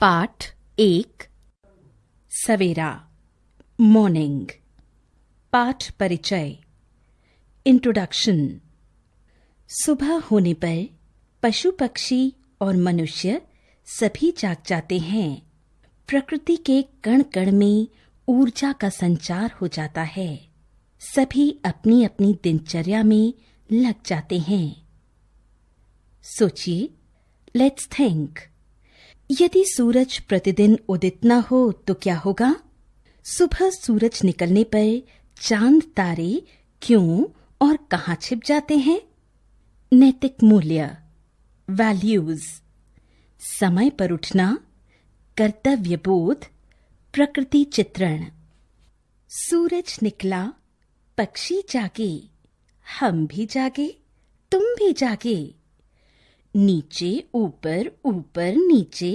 पाठ 1 सवेरा मॉर्निंग। पाठ परिचय इंट्रोडक्शन। सुबह होने पर पशु पक्षी और मनुष्य सभी जाग जाते हैं। प्रकृति के कण कण में ऊर्जा का संचार हो जाता है। सभी अपनी अपनी दिनचर्या में लग जाते हैं। सोचिए, लेट्स थिंक। यदि सूरज प्रतिदिन उदित न हो तो क्या होगा? सुबह सूरज निकलने पर चांद तारे क्यों और कहां छिप जाते हैं? नैतिक मूल्य, वैल्यूज, समय पर उठना, कर्तव्य बोध, प्रकृति चित्रण। सूरज निकला, पक्षी जागे, हम भी जागे, तुम भी जागे। नीचे ऊपर ऊपर नीचे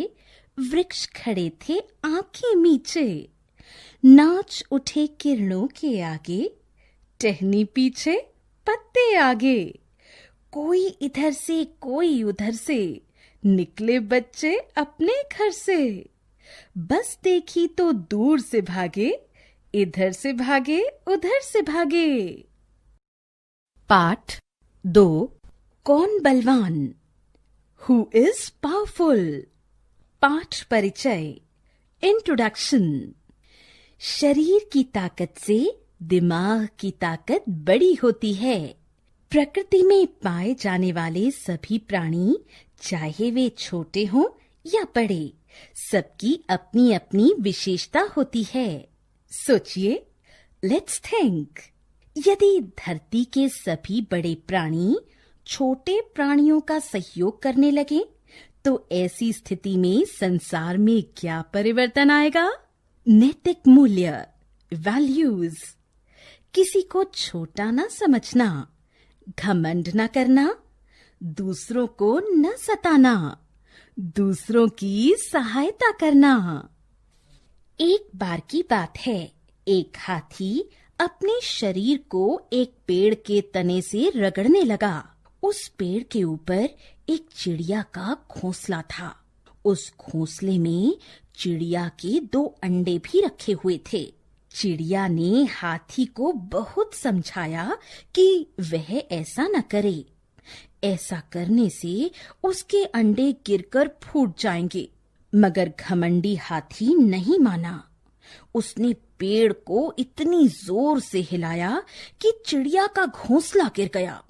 वृक्ष खड़े थे आंखें मीचे। नाच उठे किरणों के आगे, टहनी पीछे पत्ते आगे। कोई इधर से कोई उधर से, निकले बच्चे अपने घर से। बस देखी तो दूर से भागे, इधर से भागे उधर से भागे। पाठ 2 कौन बलवान? Who is powerful? पाठ परिचय इंट्रोडक्शन। शरीर की ताकत से दिमाग की ताकत बड़ी होती है। प्रकृति में पाए जाने वाले सभी प्राणी, चाहे वे छोटे हों या बड़े, सबकी अपनी अपनी विशेषता होती है। सोचिए, लेट्स थिंक। यदि धरती के सभी बड़े प्राणी छोटे प्राणियों का सहयोग करने लगे तो ऐसी स्थिति में संसार में क्या परिवर्तन आएगा? नैतिक मूल्य, वैल्यूज। किसी को छोटा न समझना, घमंड न करना, दूसरों को न सताना, दूसरों की सहायता करना। एक बार की बात है, एक हाथी अपने शरीर को एक पेड़ के तने से रगड़ने लगा। उस पेड़ के ऊपर एक चिड़िया का घोंसला था। उस घोंसले में चिड़िया के 2 अंडे भी रखे हुए थे। चिड़िया ने हाथी को बहुत समझाया कि वह ऐसा न करे। ऐसा करने से उसके अंडे गिरकर फूट जाएंगे। मगर घमंडी हाथी नहीं माना। उसने पेड़ को इतनी जोर से हिलाया कि चिड़िया का घोंसला गिर गया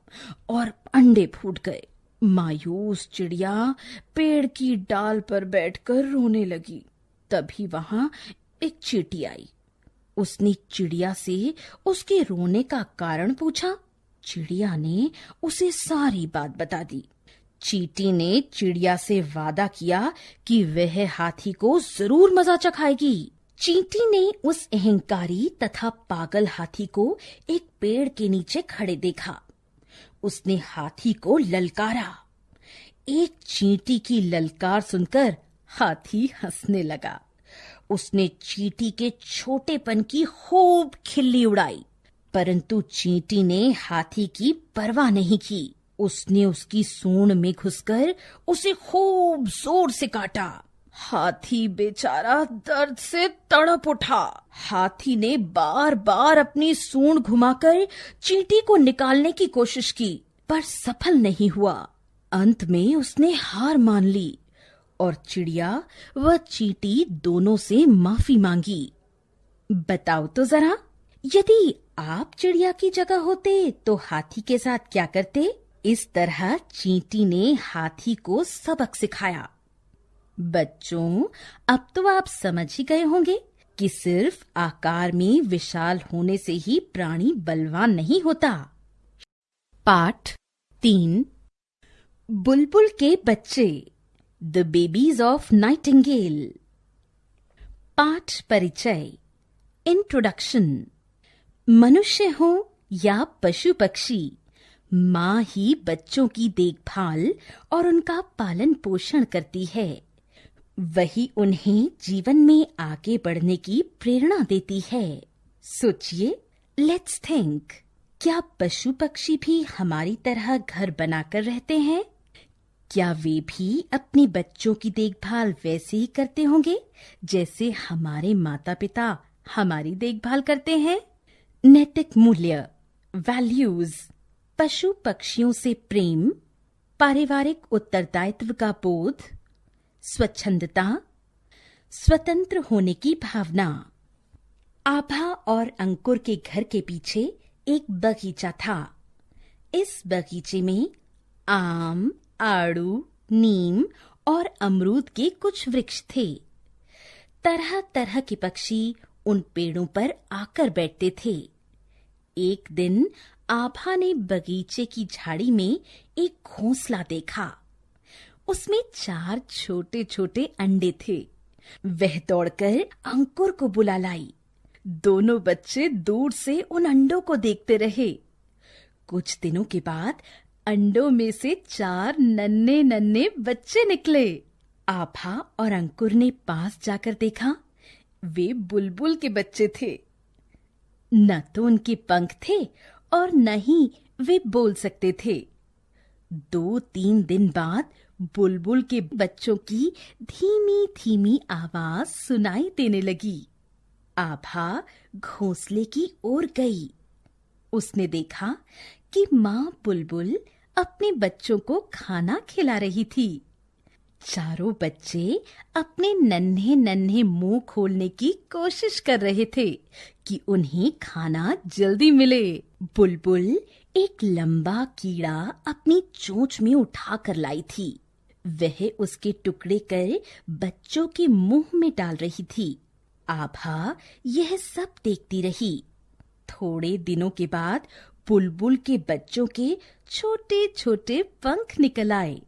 और अंडे फूट गए। मायूस चिड़िया पेड़ की डाल पर बैठकर रोने लगी। तभी वहां एक चींटी आई। उसने चिड़िया से उसके रोने का कारण पूछा। चिड़िया ने उसे सारी बात बता दी। चींटी ने चिड़िया से वादा किया कि वह हाथी को जरूर मजा चखाएगी। चींटी ने उस अहंकारी तथा पागल हाथी को एक पेड़ के नीचे खड़े देखा। उसने हाथी को ललकारा। एक चींटी की ललकार सुनकर हाथी हंसने लगा। उसने चींटी के छोटेपन की खूब खिल्ली उड़ाई, परंतु चींटी ने हाथी की परवाह नहीं की। उसने उसकी सूंड में घुसकर उसे खूब जोर से काटा। हाथी बेचारा दर्द से तड़प उठा। हाथी ने बार बार अपनी सूंड घुमाकर चींटी को निकालने की कोशिश की, पर सफल नहीं हुआ। अंत में उसने हार मान ली और चिड़िया व चींटी दोनों से माफी मांगी। बताओ तो जरा, यदि आप चिड़िया की जगह होते तो हाथी के साथ क्या करते? इस तरह चींटी ने हाथी को सबक सिखाया। बच्चों, अब तो आप समझ ही गए होंगे कि सिर्फ आकार में विशाल होने से ही प्राणी बलवान नहीं होता। पाठ 3 बुलबुल के बच्चे, द बेबीज ऑफ नाइटिंगेल। पाठ परिचय इंट्रोडक्शन। मनुष्य हो या पशु पक्षी, माँ ही बच्चों की देखभाल और उनका पालन पोषण करती है। वही उन्हें जीवन में आगे बढ़ने की प्रेरणा देती है। सोचिए, लेट्स थिंक। क्या पशु पक्षी भी हमारी तरह घर बनाकर रहते हैं? क्या वे भी अपने बच्चों की देखभाल वैसे ही करते होंगे जैसे हमारे माता पिता हमारी देखभाल करते हैं? नैतिक मूल्य, वैल्यूज, पशु पक्षियों से प्रेम, पारिवारिक उत्तरदायित्व का बोध, स्वच्छंदता, स्वतंत्र होने की भावना। आभा और अंकुर के घर के पीछे एक बगीचा था। इस बगीचे में आम, आड़ू, नीम और अमरूद के कुछ वृक्ष थे। तरह तरह के पक्षी उन पेड़ों पर आकर बैठते थे। एक दिन आभा ने बगीचे की झाड़ी में एक घोंसला देखा। उसमें 4 छोटे छोटे अंडे थे। वह दौड़कर अंकुर को बुला लाई। दोनों बच्चे दूर से उन अंडों को देखते रहे। कुछ दिनों के बाद अंडों में से 4 नन्हे नन्हे बच्चे निकले। आभा और अंकुर ने पास जाकर देखा, वे बुलबुल के बच्चे थे। न तो उनके पंख थे और न ही वे बोल सकते थे। 2-3 दिन बाद बुलबुल के बच्चों की धीमी धीमी आवाज सुनाई देने लगी। आभा घोंसले की ओर गई। उसने देखा कि माँ बुलबुल अपने बच्चों को खाना खिला रही थी। चारों बच्चे अपने नन्हे नन्हे मुंह खोलने की कोशिश कर रहे थे कि उन्हें खाना जल्दी मिले। बुलबुल एक लंबा कीड़ा अपनी चोंच में उठा कर लाई थी। वह उसके टुकड़े कर बच्चों के मुंह में डाल रही थी। आभा यह सब देखती रही। थोड़े दिनों के बाद बुलबुल के बच्चों के छोटे छोटे पंख निकल आए।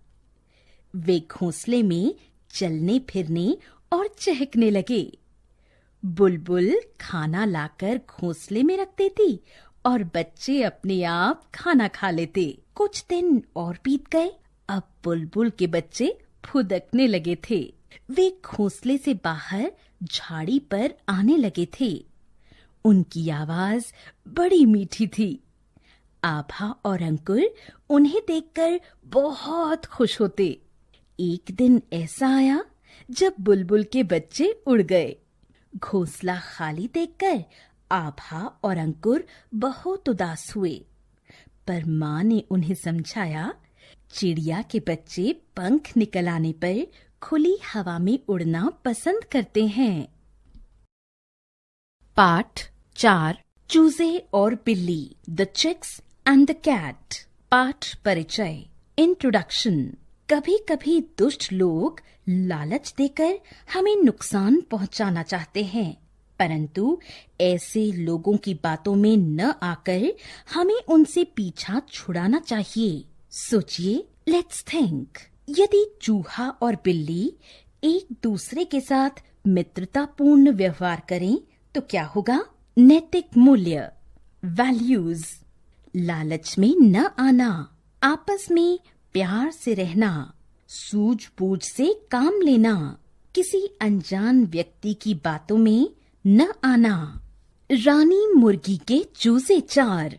वे घोंसले में चलने फिरने और चहकने लगे। बुलबुल खाना लाकर घोंसले में रख देती और बच्चे अपने आप खाना खा लेते। कुछ दिन और बीत गए। अब बुलबुल के बच्चे फुदकने लगे थे। वे घोंसले से बाहर झाड़ी पर आने लगे थे। उनकी आवाज बड़ी मीठी थी। आभा और अंकुर उन्हें देखकर बहुत खुश होते। एक दिन ऐसा आया जब बुलबुल के बच्चे उड़ गए। घोंसला खाली देखकर आभा और अंकुर बहुत उदास हुए। पर माँ ने उन्हें समझाया, चिड़िया के बच्चे पंख निकल आने पर खुली हवा में उड़ना पसंद करते हैं। पाठ 4, चूजे और बिल्ली, the chicks and the cat. पाठ परिचय, इंट्रोडक्शन। कभी कभी दुष्ट लोग लालच देकर हमें नुकसान पहुंचाना चाहते हैं, परंतु ऐसे लोगों की बातों में न आकर हमें उनसे पीछा छुड़ाना चाहिए। सोचिए, लेट्स थिंक। यदि चूहा और बिल्ली एक दूसरे के साथ मित्रतापूर्ण व्यवहार करें तो क्या होगा? नैतिक मूल्य, वैल्यूज, लालच में न आना, आपस में प्यार से रहना, सूझबूझ से काम लेना, किसी अनजान व्यक्ति की बातों में न आना। रानी मुर्गी के चूजे 4,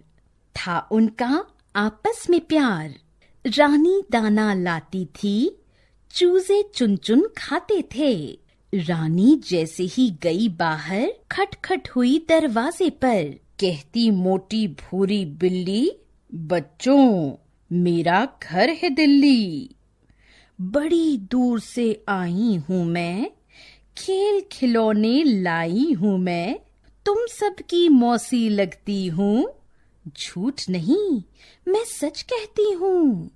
था उनका आपस में प्यार। रानी दाना लाती थी, चूजे चुन चुन खाते थे। रानी जैसे ही गई बाहर, खटखट हुई दरवाजे पर। कहती मोटी भूरी बिल्ली, बच्चों मेरा घर है दिल्ली। बड़ी दूर से आई हूँ मैं, खेल खिलौने लाई हूँ मैं। तुम सबकी मौसी लगती हूँ, झूठ नहीं मैं सच कहती हूँ।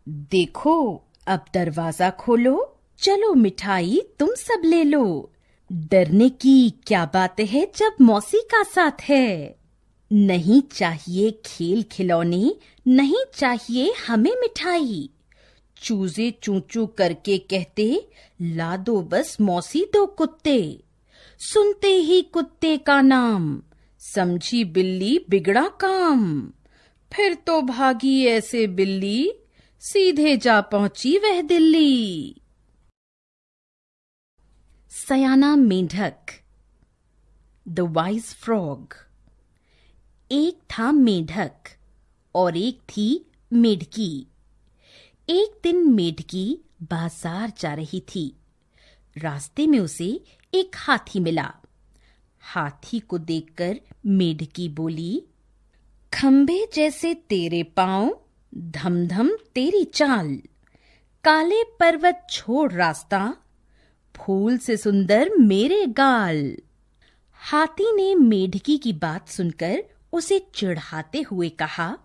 देखो अब दरवाजा खोलो, चलो मिठाई तुम सब ले लो। डरने की क्या बात है जब मौसी का साथ है। नहीं चाहिए खेल खिलौने, नहीं चाहिए हमें मिठाई। चूजे चूं चूं करके कहते, ला दो बस मौसी 2 कुत्ते। सुनते ही कुत्ते का नाम, समझी बिल्ली बिगड़ा काम। फिर तो भागी ऐसे बिल्ली, सीधे जा पहुंची वह दिल्ली। सयाना मेंढक, द वाइज फ्रॉग। एक था मेंढक और एक थी मेढकी। एक दिन मेढकी बाजार जा रही थी। रास्ते में उसे एक हाथी मिला। हाथी को देखकर मेढकी बोली, खंबे जैसे तेरे पांव, धम धम तेरी चाल, काले पर्वत छोड़ रास्ता, फूल से सुंदर मेरे गाल। हाथी ने मेढकी की बात सुनकर उसे चिढ़ाते हुए कहा,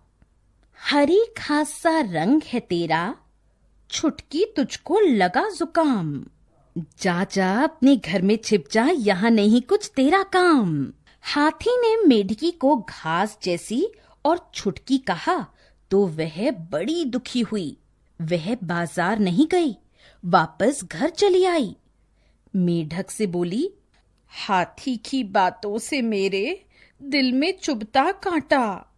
हरी घास सा रंग है तेरा, छुटकी तुझको लगा जुकाम। जा जा अपने घर में छिप जा, यहाँ नहीं कुछ तेरा काम। हाथी ने मेढकी को घास जैसी और छुटकी कहा तो वह बड़ी दुखी हुई। वह बाजार नहीं गई, वापस घर चली आई। मेढक से बोली, हाथी की बातों से मेरे दिल में चुभता कांटा।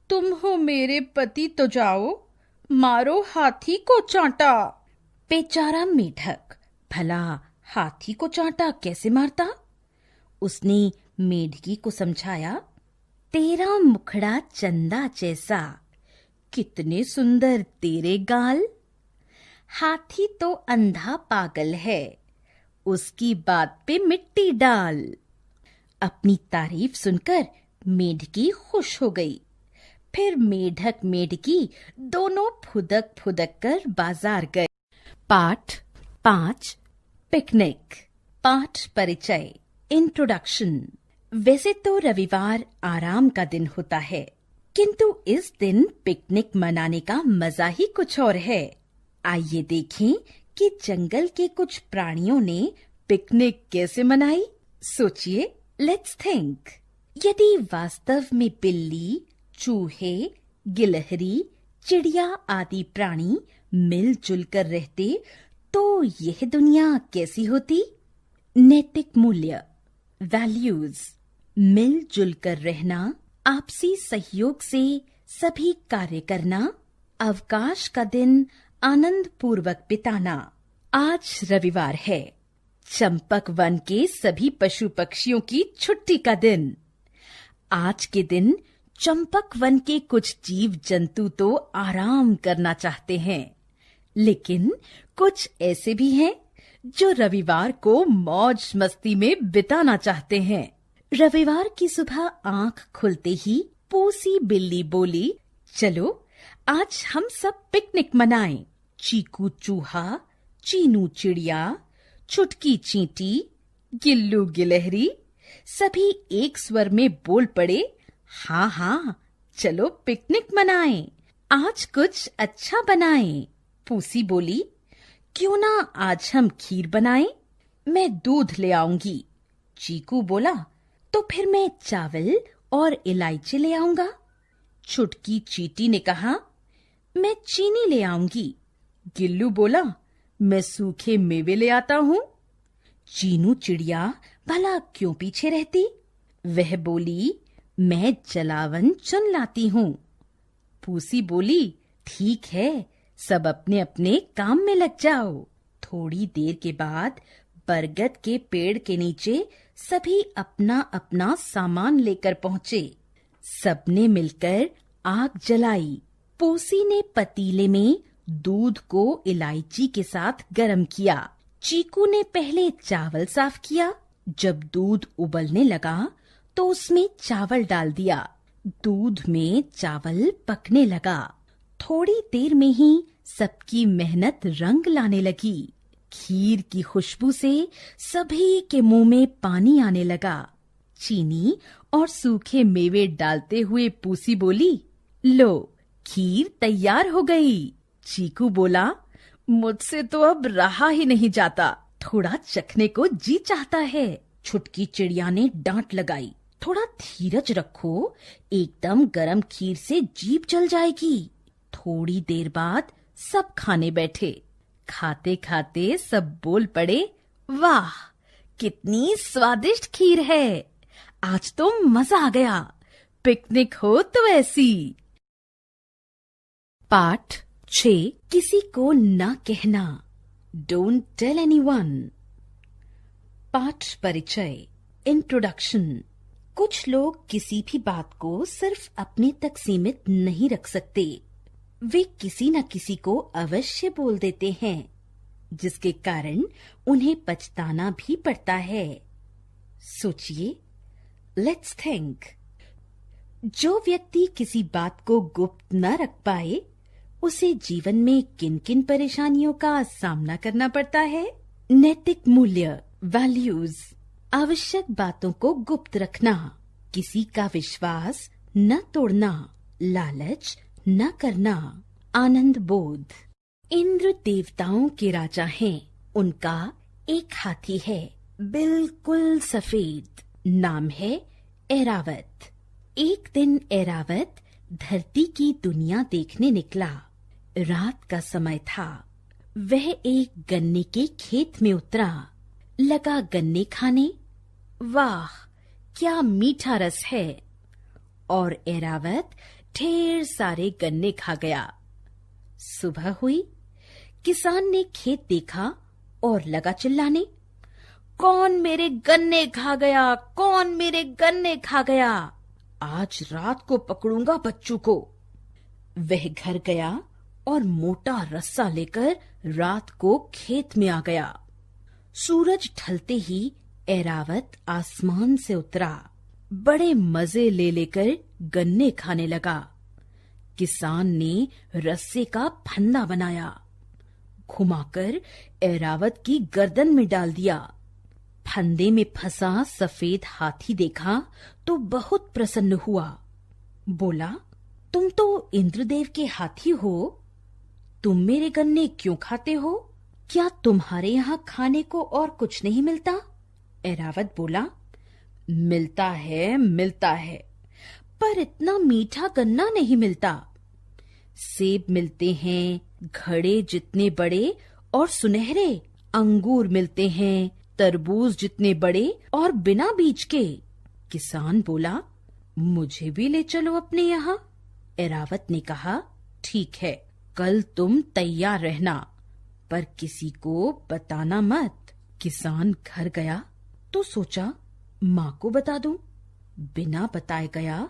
तुम हो मेरे पति तो जाओ, मारो हाथी को चांटा। बेचारा मेढक, भला हाथी को चांटा कैसे मारता? उसने मेढकी को समझाया, तेरा मुखड़ा चंदा जैसा, कितने सुंदर तेरे गाल। हाथी तो अंधा पागल है, उसकी बात पे मिट्टी डाल। अपनी तारीफ सुनकर मेढकी खुश हो गई। फिर मेढक मेढकी दोनों फुदक फुदक कर बाजार गए। पाठ 5 पिकनिक। पाठ परिचय इंट्रोडक्शन। वैसे तो रविवार आराम का दिन होता है, किंतु इस दिन पिकनिक मनाने का मजा ही कुछ और है। आइए देखें कि जंगल के कुछ प्राणियों ने पिकनिक कैसे मनाई। सोचिए, लेट्स थिंक। यदि वास्तव में बिल्ली, चूहे, गिलहरी, चिड़िया आदि प्राणी मिलजुल कर रहते तो यह दुनिया कैसी होती? नैतिक मूल्य, वैल्यूज, मिलजुल कर रहना, आपसी सहयोग से सभी कार्य करना, अवकाश का दिन आनंद पूर्वक बिताना। आज रविवार है, चंपक वन के सभी पशु पक्षियों की छुट्टी का दिन। आज के दिन चंपक वन के कुछ जीव जंतु तो आराम करना चाहते हैं, लेकिन कुछ ऐसे भी हैं जो रविवार को मौज मस्ती में बिताना चाहते हैं। रविवार की सुबह आंख खुलते ही पूसी बिल्ली बोली, चलो आज हम सब पिकनिक मनाएं। चीकू चूहा, चीनू चिड़िया, छुटकी चींटी, गिल्लू गिलहरी सभी एक स्वर में बोल पड़े, हाँ हाँ चलो पिकनिक मनाएं, आज कुछ अच्छा बनाएं। पूसी बोली, क्यों ना आज हम खीर बनाएं, मैं दूध ले आऊंगी। चीकू बोला, तो फिर मैं चावल और इलायची ले आऊंगा। छुटकी चींटी ने कहा, मैं चीनी ले आऊंगी। गिल्लू बोला, मैं सूखे मेवे ले आता हूँ। चीनू चिड़िया भला क्यों पीछे रहती? वह बोली, मैं जलावन चुन लाती हूँ। पूसी बोली, ठीक है, सब अपने अपने काम में लग जाओ। थोड़ी देर के बाद बरगद के पेड़ के नीचे सभी अपना अपना सामान लेकर पहुँचे। सबने मिलकर आग जलाई। पूसी ने पतीले में दूध को इलायची के साथ गरम किया। चीकू ने पहले चावल साफ किया। जब दूध उबलने लगा तो उसमें चावल डाल दिया। दूध में चावल पकने लगा। थोड़ी देर में ही सबकी मेहनत रंग लाने लगी। खीर की खुशबू से सभी के मुंह में पानी आने लगा। चीनी और सूखे मेवे डालते हुए पूसी बोली, लो खीर तैयार हो गई। चीकू बोला, मुझसे तो अब रहा ही नहीं जाता, थोड़ा चखने को जी चाहता है। छुटकी चिड़िया ने डांट लगाई, थोड़ा धीरज रखो, एकदम गरम खीर से जीभ जल जाएगी। थोड़ी देर बाद सब खाने बैठे। खाते खाते सब बोल पड़े, वाह कितनी स्वादिष्ट खीर है, आज तो मजा आ गया, पिकनिक हो तो ऐसी। पाठ 6 किसी को न कहना, डोंट टेल एनीवन। पाठ परिचय इंट्रोडक्शन। कुछ लोग किसी भी बात को सिर्फ अपने तक सीमित नहीं रख सकते। वे किसी न किसी को अवश्य बोल देते हैं, जिसके कारण उन्हें पछताना भी पड़ता है। सोचिए, लेट्स थिंक। जो व्यक्ति किसी बात को गुप्त न रख पाए, उसे जीवन में किन किन परेशानियों का सामना करना पड़ता है। नैतिक मूल्य, वैल्यूज, आवश्यक बातों को गुप्त रखना, किसी का विश्वास न तोड़ना, लालच न करना, आनंद बोध। इंद्र देवताओं के राजा हैं। उनका एक हाथी है, बिल्कुल सफेद। नाम है ऐरावत। एक दिन ऐरावत धरती की दुनिया देखने निकला। रात का समय था। वह एक गन्ने के खेत में उतरा, लगा गन्ने खाने। वाह, क्या मीठा रस है! और ऐरावत ढेर सारे गन्ने खा गया। सुबह हुई। किसान ने खेत देखा और लगा चिल्लाने, कौन मेरे गन्ने खा गया? कौन मेरे गन्ने खा गया? आज रात को पकड़ूंगा बच्चों को। वह घर गया और मोटा रस्सा लेकर रात को खेत में आ गया। सूरज ढलते ही ऐरावत आसमान से उतरा। बड़े मजे ले लेकर गन्ने खाने लगा। किसान ने रस्से का फंदा बनाया, घुमाकर ऐरावत की गर्दन में डाल दिया। फंदे में फंसा सफेद हाथी देखा तो बहुत प्रसन्न हुआ। बोला, तुम तो इंद्रदेव के हाथी हो, तुम मेरे गन्ने क्यों खाते हो? क्या तुम्हारे यहाँ खाने को और कुछ नहीं मिलता? ऐरावत बोला, मिलता है, पर इतना मीठा गन्ना नहीं मिलता। सेब मिलते हैं, घड़े जितने बड़े और सुनहरे। अंगूर मिलते हैं, तरबूज जितने बड़े और बिना बीज के। किसान बोला, मुझे भी ले चलो अपने यहाँ। ऐरावत ने कहा, ठीक है, कल तुम तैयार रहना, पर किसी को बताना मत। किसान घर गया तो सोचा, माँ को बता दूं। बिना बताए गया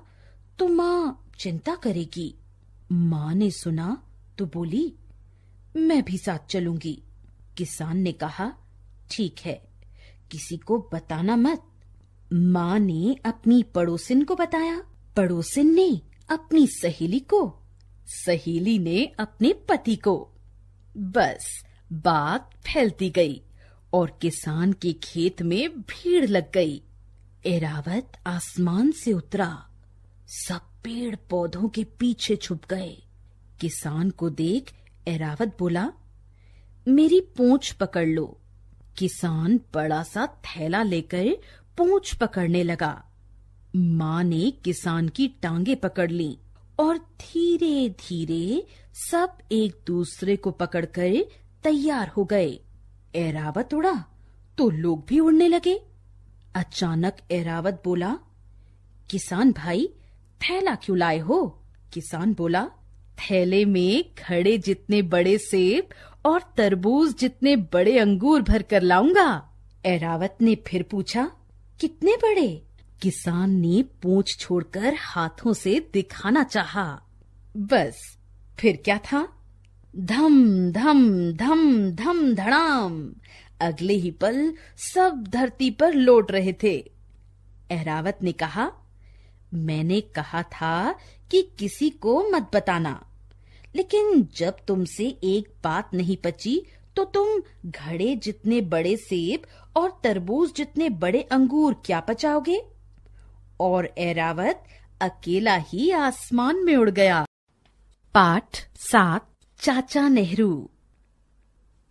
तो माँ चिंता करेगी। माँ ने सुना तो बोली, मैं भी साथ चलूंगी। किसान ने कहा, ठीक है, किसी को बताना मत। माँ ने अपनी पड़ोसिन को बताया, पड़ोसिन ने अपनी सहेली को, सहेली ने अपने पति को। बस बात फैलती गई और किसान के खेत में भीड़ लग गई। ऐरावत आसमान से उतरा, सब पेड़ पौधों के पीछे छुप गए। किसान को देख ऐरावत बोला, मेरी पूंछ पकड़ लो। किसान बड़ा सा थैला लेकर पूंछ पकड़ने लगा। माँ ने किसान की टांगे पकड़ ली और धीरे धीरे सब एक दूसरे को पकड़कर तैयार हो गए। ऐरावत उड़ा तो लोग भी उड़ने लगे। अचानक ऐरावत बोला, किसान भाई, थैला क्यों लाए हो? किसान बोला, थैले में घड़े जितने बड़े सेब और तरबूज जितने बड़े अंगूर भर कर लाऊंगा। ऐरावत ने फिर पूछा, कितने बड़े? किसान ने पूंछ छोड़कर हाथों से दिखाना चाहा। बस फिर क्या था, धम धम धम धम धड़ाम। अगले ही पल सब धरती पर लौट रहे थे। ऐरावत ने कहा, मैंने कहा था कि किसी को मत बताना, लेकिन जब तुमसे एक बात नहीं पची तो तुम घड़े जितने बड़े सेब और तरबूज जितने बड़े अंगूर क्या पचाओगे? और ऐरावत अकेला ही आसमान में उड़ गया। पाठ 7, चाचा नेहरू।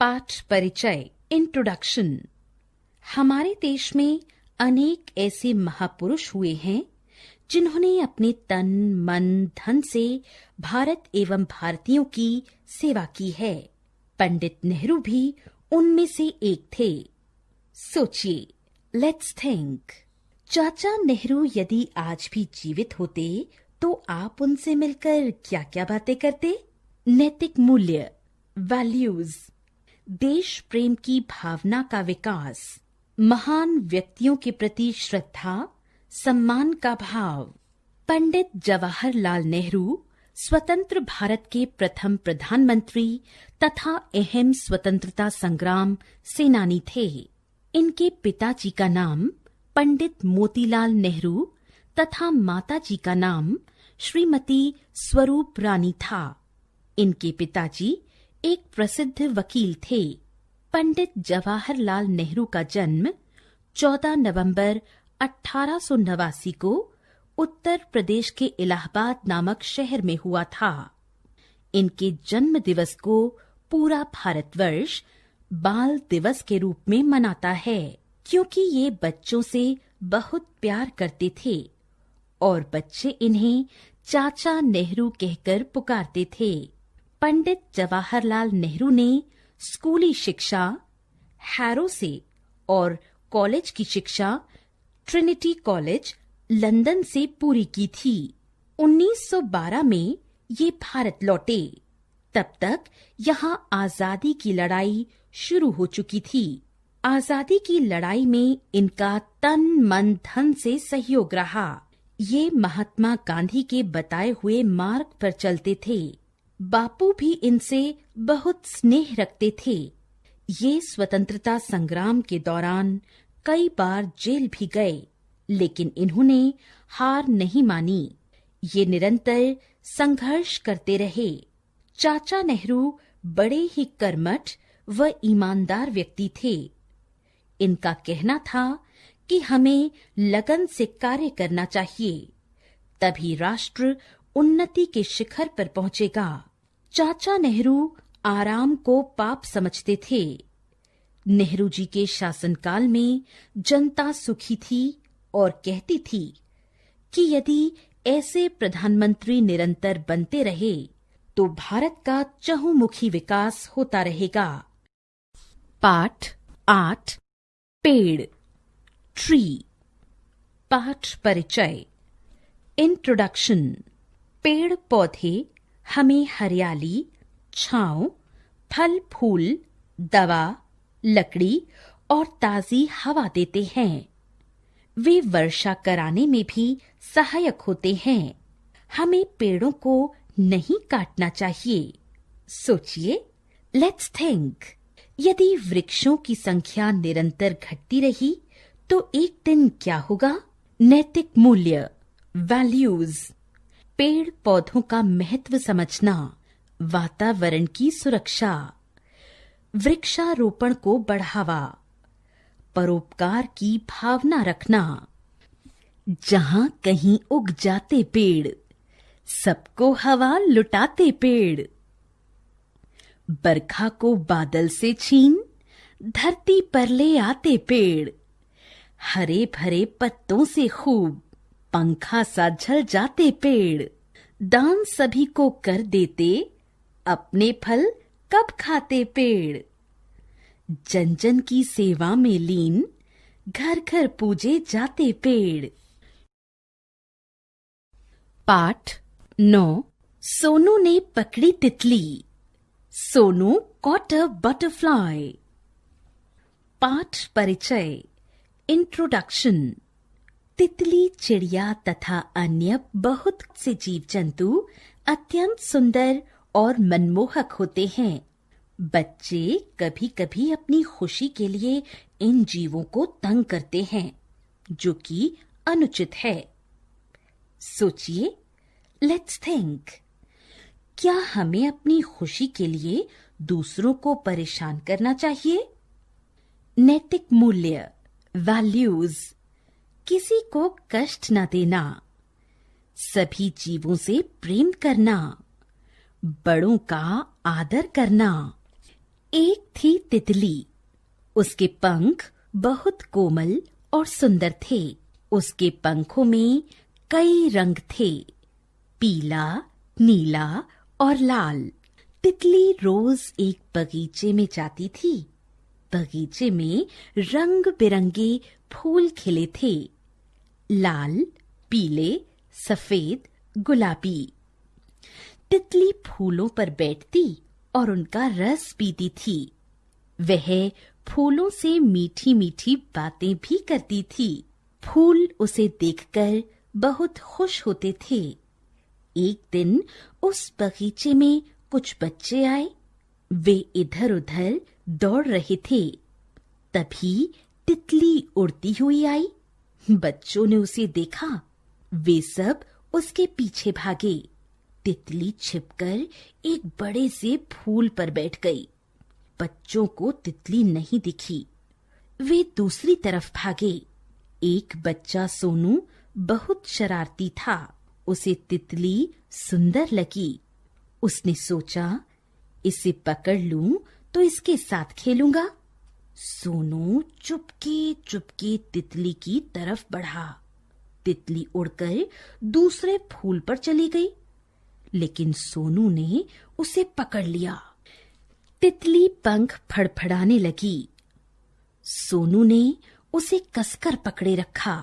पाठ परिचय, इंट्रोडक्शन। हमारे देश में अनेक ऐसे महापुरुष हुए हैं जिन्होंने अपने तन मन धन से भारत एवं भारतीयों की सेवा की है। पंडित नेहरू भी उनमें से एक थे। सोचिए, लेट्स थिंक। चाचा नेहरू यदि आज भी जीवित होते तो आप उनसे मिलकर क्या क्या बातें करते? नैतिक मूल्य, वैल्यूज, देश प्रेम की भावना का विकास, महान व्यक्तियों के प्रति श्रद्धा, सम्मान का भाव। पंडित जवाहरलाल नेहरू स्वतंत्र भारत के प्रथम प्रधानमंत्री तथा अहम स्वतंत्रता संग्राम सेनानी थे। इनके पिताजी का नाम पंडित मोतीलाल नेहरू तथा माताजी का नाम श्रीमती स्वरूप रानी था। इनके पिताजी एक प्रसिद्ध वकील थे। पंडित जवाहरलाल नेहरू का जन्म 14 नवंबर 1889 को उत्तर प्रदेश के इलाहाबाद नामक शहर में हुआ था। इनके जन्म दिवस को पूरा भारतवर्ष बाल दिवस के रूप में मनाता है, क्योंकि ये बच्चों से बहुत प्यार करते थे और बच्चे इन्हें चाचा नेहरू कहकर पुकारते थे। पंडित जवाहरलाल नेहरू ने स्कूली शिक्षा हैरो से और कॉलेज की शिक्षा ट्रिनिटी कॉलेज लंदन से पूरी की थी। 1912 में ये भारत लौटे। तब तक यहाँ आजादी की लड़ाई शुरू हो चुकी थी। आजादी की लड़ाई में इनका तन मन धन से सहयोग रहा। ये महात्मा गांधी के बताए हुए मार्ग पर चलते थे। बापू भी इनसे बहुत स्नेह रखते थे। ये स्वतंत्रता संग्राम के दौरान कई बार जेल भी गए, लेकिन इन्होंने हार नहीं मानी। ये निरंतर संघर्ष करते रहे। चाचा नेहरू बड़े ही कर्मठ व ईमानदार व्यक्ति थे। इनका कहना था कि हमें लगन से कार्य करना चाहिए, तभी राष्ट्र उन्नति के शिखर पर पहुंचेगा। चाचा नेहरू आराम को पाप समझते थे। नेहरू जी के शासनकाल में जनता सुखी थी और कहती थी कि यदि ऐसे प्रधानमंत्री निरंतर बनते रहे तो भारत का चहुमुखी विकास होता रहेगा। पाठ 8 पेड़ ट्री। पाठ परिचय इंट्रोडक्शन। पेड़ पौधे हमें हरियाली, छांव, फल फूल, दवा, लकड़ी और ताजी हवा देते हैं। वे वर्षा कराने में भी सहायक होते हैं। हमें पेड़ों को नहीं काटना चाहिए। सोचिए, लेट्स थिंक, यदि वृक्षों की संख्या निरंतर घटती रही तो एक दिन क्या होगा? नैतिक मूल्य, वैल्यूज, पेड़ पौधों का महत्व समझना, वातावरण की सुरक्षा, वृक्षारोपण को बढ़ावा, परोपकार की भावना रखना। जहां कहीं उग जाते पेड़, सबको हवा लुटाते पेड़। बरखा को बादल से छीन, धरती पर ले आते पेड़। हरे भरे पत्तों से खूब, पंखा सा झल जाते पेड़। दान सभी को कर देते, अपने फल कब खाते पेड़। जन जन की सेवा में लीन, घर घर पूजे जाते पेड़। पाठ 9 सोनू ने पकड़ी तितली। Sonu caught a butterfly। पाठ परिचय इंट्रोडक्शन। तितली, चिड़िया तथा अन्य बहुत से जीव जंतु अत्यंत सुंदर और मनमोहक होते हैं। बच्चे कभी कभी अपनी खुशी के लिए इन जीवों को तंग करते हैं, जो कि अनुचित है। सोचिए, लेट्स थिंक, क्या हमें अपनी खुशी के लिए दूसरों को परेशान करना चाहिए? नैतिक मूल्य, वैल्यूज, किसी को कष्ट न देना, सभी जीवों से प्रेम करना, बड़ों का आदर करना। एक थी तितली, उसके पंख बहुत कोमल और सुंदर थे। उसके पंखों में कई रंग थे, पीला, नीला और लाल। तितली रोज एक बगीचे में जाती थी। बगीचे में रंग बिरंगे फूल खिले थे, लाल, पीले, सफेद, गुलाबी। तितली फूलों पर बैठती और उनका रस पीती थी। वह फूलों से मीठी मीठी बातें भी करती थी। फूल उसे देखकर बहुत खुश होते थे। एक दिन उस बगीचे में कुछ बच्चे आए। वे इधर उधर दौड़ रहे थे। तभी तितली उड़ती हुई आई। बच्चों ने उसे देखा। वे सब उसके पीछे भागे। तितली छिपकर एक बड़े से फूल पर बैठ गई। बच्चों को तितली नहीं दिखी। वे दूसरी तरफ भागे। एक बच्चा सोनू बहुत शरारती था। उसे तितली सुंदर लगी। उसने सोचा, इसे पकड़ लूं तो इसके साथ खेलूंगा। सोनू चुपके चुपके तितली की तरफ बढ़ा। तितली उड़कर दूसरे फूल पर चली गई, लेकिन सोनू ने उसे पकड़ लिया। तितली पंख फड़फड़ाने लगी। सोनू ने उसे कसकर पकड़े रखा।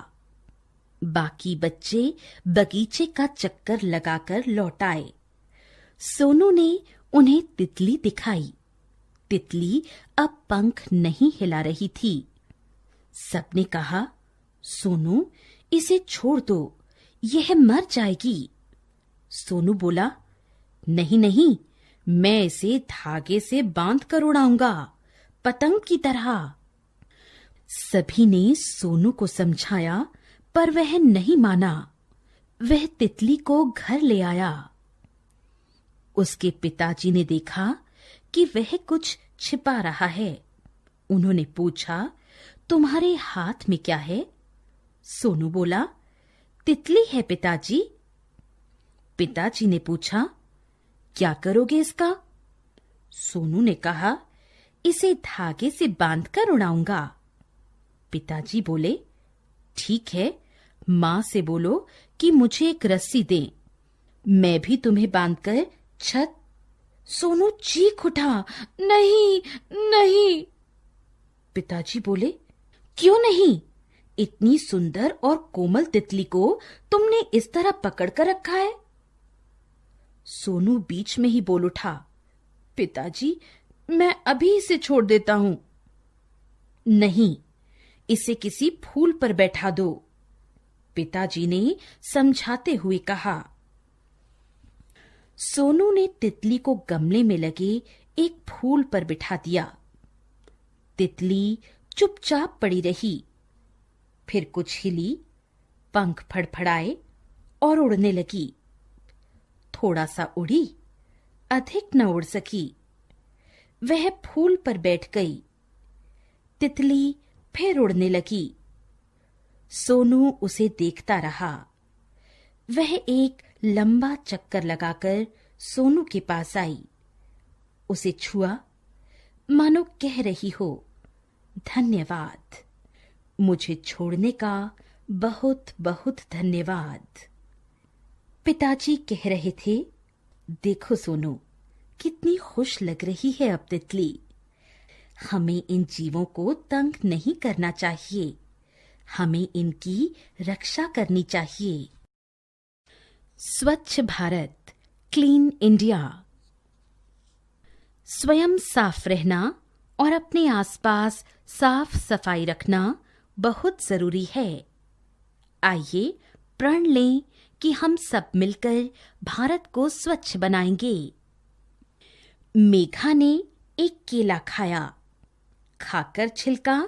बाकी बच्चे बगीचे का चक्कर लगाकर लौट आए। सोनू ने उन्हें तितली दिखाई। तितली अब पंख नहीं हिला रही थी। सबने कहा, सोनू, इसे छोड़ दो, यह मर जाएगी। सोनू बोला, नहीं नहीं, मैं इसे धागे से बांध कर उड़ाऊंगा, पतंग की तरह। सभी ने सोनू को समझाया, पर वह नहीं माना। वह तितली को घर ले आया। उसके पिताजी ने देखा कि वह कुछ छिपा रहा है। उन्होंने पूछा, तुम्हारे हाथ में क्या है? सोनू बोला, तितली है पिताजी। पिताजी ने पूछा, क्या करोगे इसका? सोनू ने कहा, इसे धागे से बांधकर उड़ाऊंगा। पिताजी बोले, ठीक है, मां से बोलो कि मुझे एक रस्सी दें, मैं भी तुम्हें बांधकर छत। सोनू चीख उठा, नहीं नहीं। पिताजी बोले, क्यों नहीं? इतनी सुंदर और कोमल तितली को तुमने इस तरह पकड़ कर रखा है। सोनू बीच में ही बोल उठा, पिताजी, मैं अभी इसे छोड़ देता हूं। नहीं, इसे किसी फूल पर बैठा दो, पिताजी ने समझाते हुए कहा। सोनू ने तितली को गमले में लगे एक फूल पर बिठा दिया। तितली चुपचाप पड़ी रही। फिर कुछ हिली, पंख फड़फड़ाए और उड़ने लगी। थोड़ा सा उड़ी, अधिक न उड़ सकी। वह फूल पर बैठ गई। तितली फिर उड़ने लगी। सोनू उसे देखता रहा। वह एक लंबा चक्कर लगाकर सोनू के पास आई। उसे छुआ, मानो कह रही हो, धन्यवाद, मुझे छोड़ने का बहुत बहुत धन्यवाद। पिताजी कह रहे थे, देखो सोनू, कितनी खुश लग रही है अब तितली। हमें इन जीवों को तंग नहीं करना चाहिए, हमें इनकी रक्षा करनी चाहिए। स्वच्छ भारत, क्लीन इंडिया। स्वयं साफ रहना और अपने आसपास साफ सफाई रखना बहुत जरूरी है। आइए प्रण लें कि हम सब मिलकर भारत को स्वच्छ बनाएंगे। मेघा ने एक केला खाया, खाकर छिलका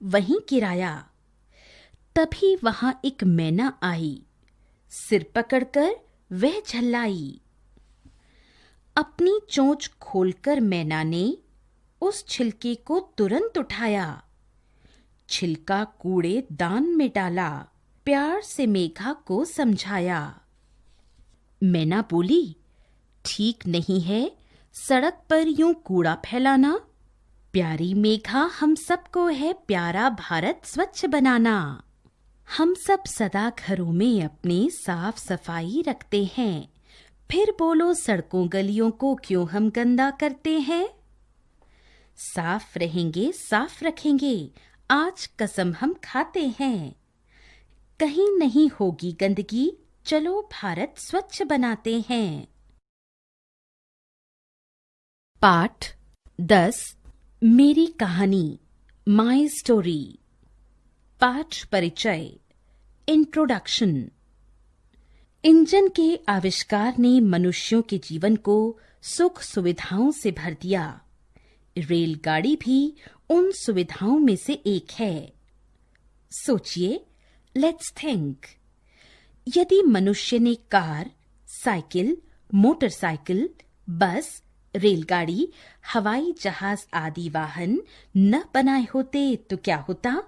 वहीं गिराया। तभी वहां एक मैना आई, सिर पकड़कर वह झल्लाई। अपनी चोंच खोलकर मैना ने उस छिलके को तुरंत उठाया, छिलका कूड़े दान में डाला, प्यार से मेघा को समझाया। मैना बोली, ठीक नहीं है सड़क पर यूं कूड़ा फैलाना। प्यारी मेघा, हम सबको है प्यारा भारत स्वच्छ बनाना। हम सब सदा घरों में अपने साफ सफाई रखते हैं, फिर बोलो सड़कों गलियों को क्यों हम गंदा करते हैं। साफ रहेंगे, साफ रखेंगे, आज कसम हम खाते हैं। कहीं नहीं होगी गंदगी, चलो भारत स्वच्छ बनाते हैं। पाठ 10, मेरी कहानी, माई स्टोरी। पाठ परिचय, इंट्रोडक्शन। इंजन के आविष्कार ने मनुष्यों के जीवन को सुख सुविधाओं से भर दिया। रेलगाड़ी भी उन सुविधाओं में से एक है। सोचिए, लेट्स थिंक। यदि मनुष्य ने कार, साइकिल, मोटरसाइकिल, बस, रेलगाड़ी, हवाई जहाज आदि वाहन न बनाए होते तो क्या होता?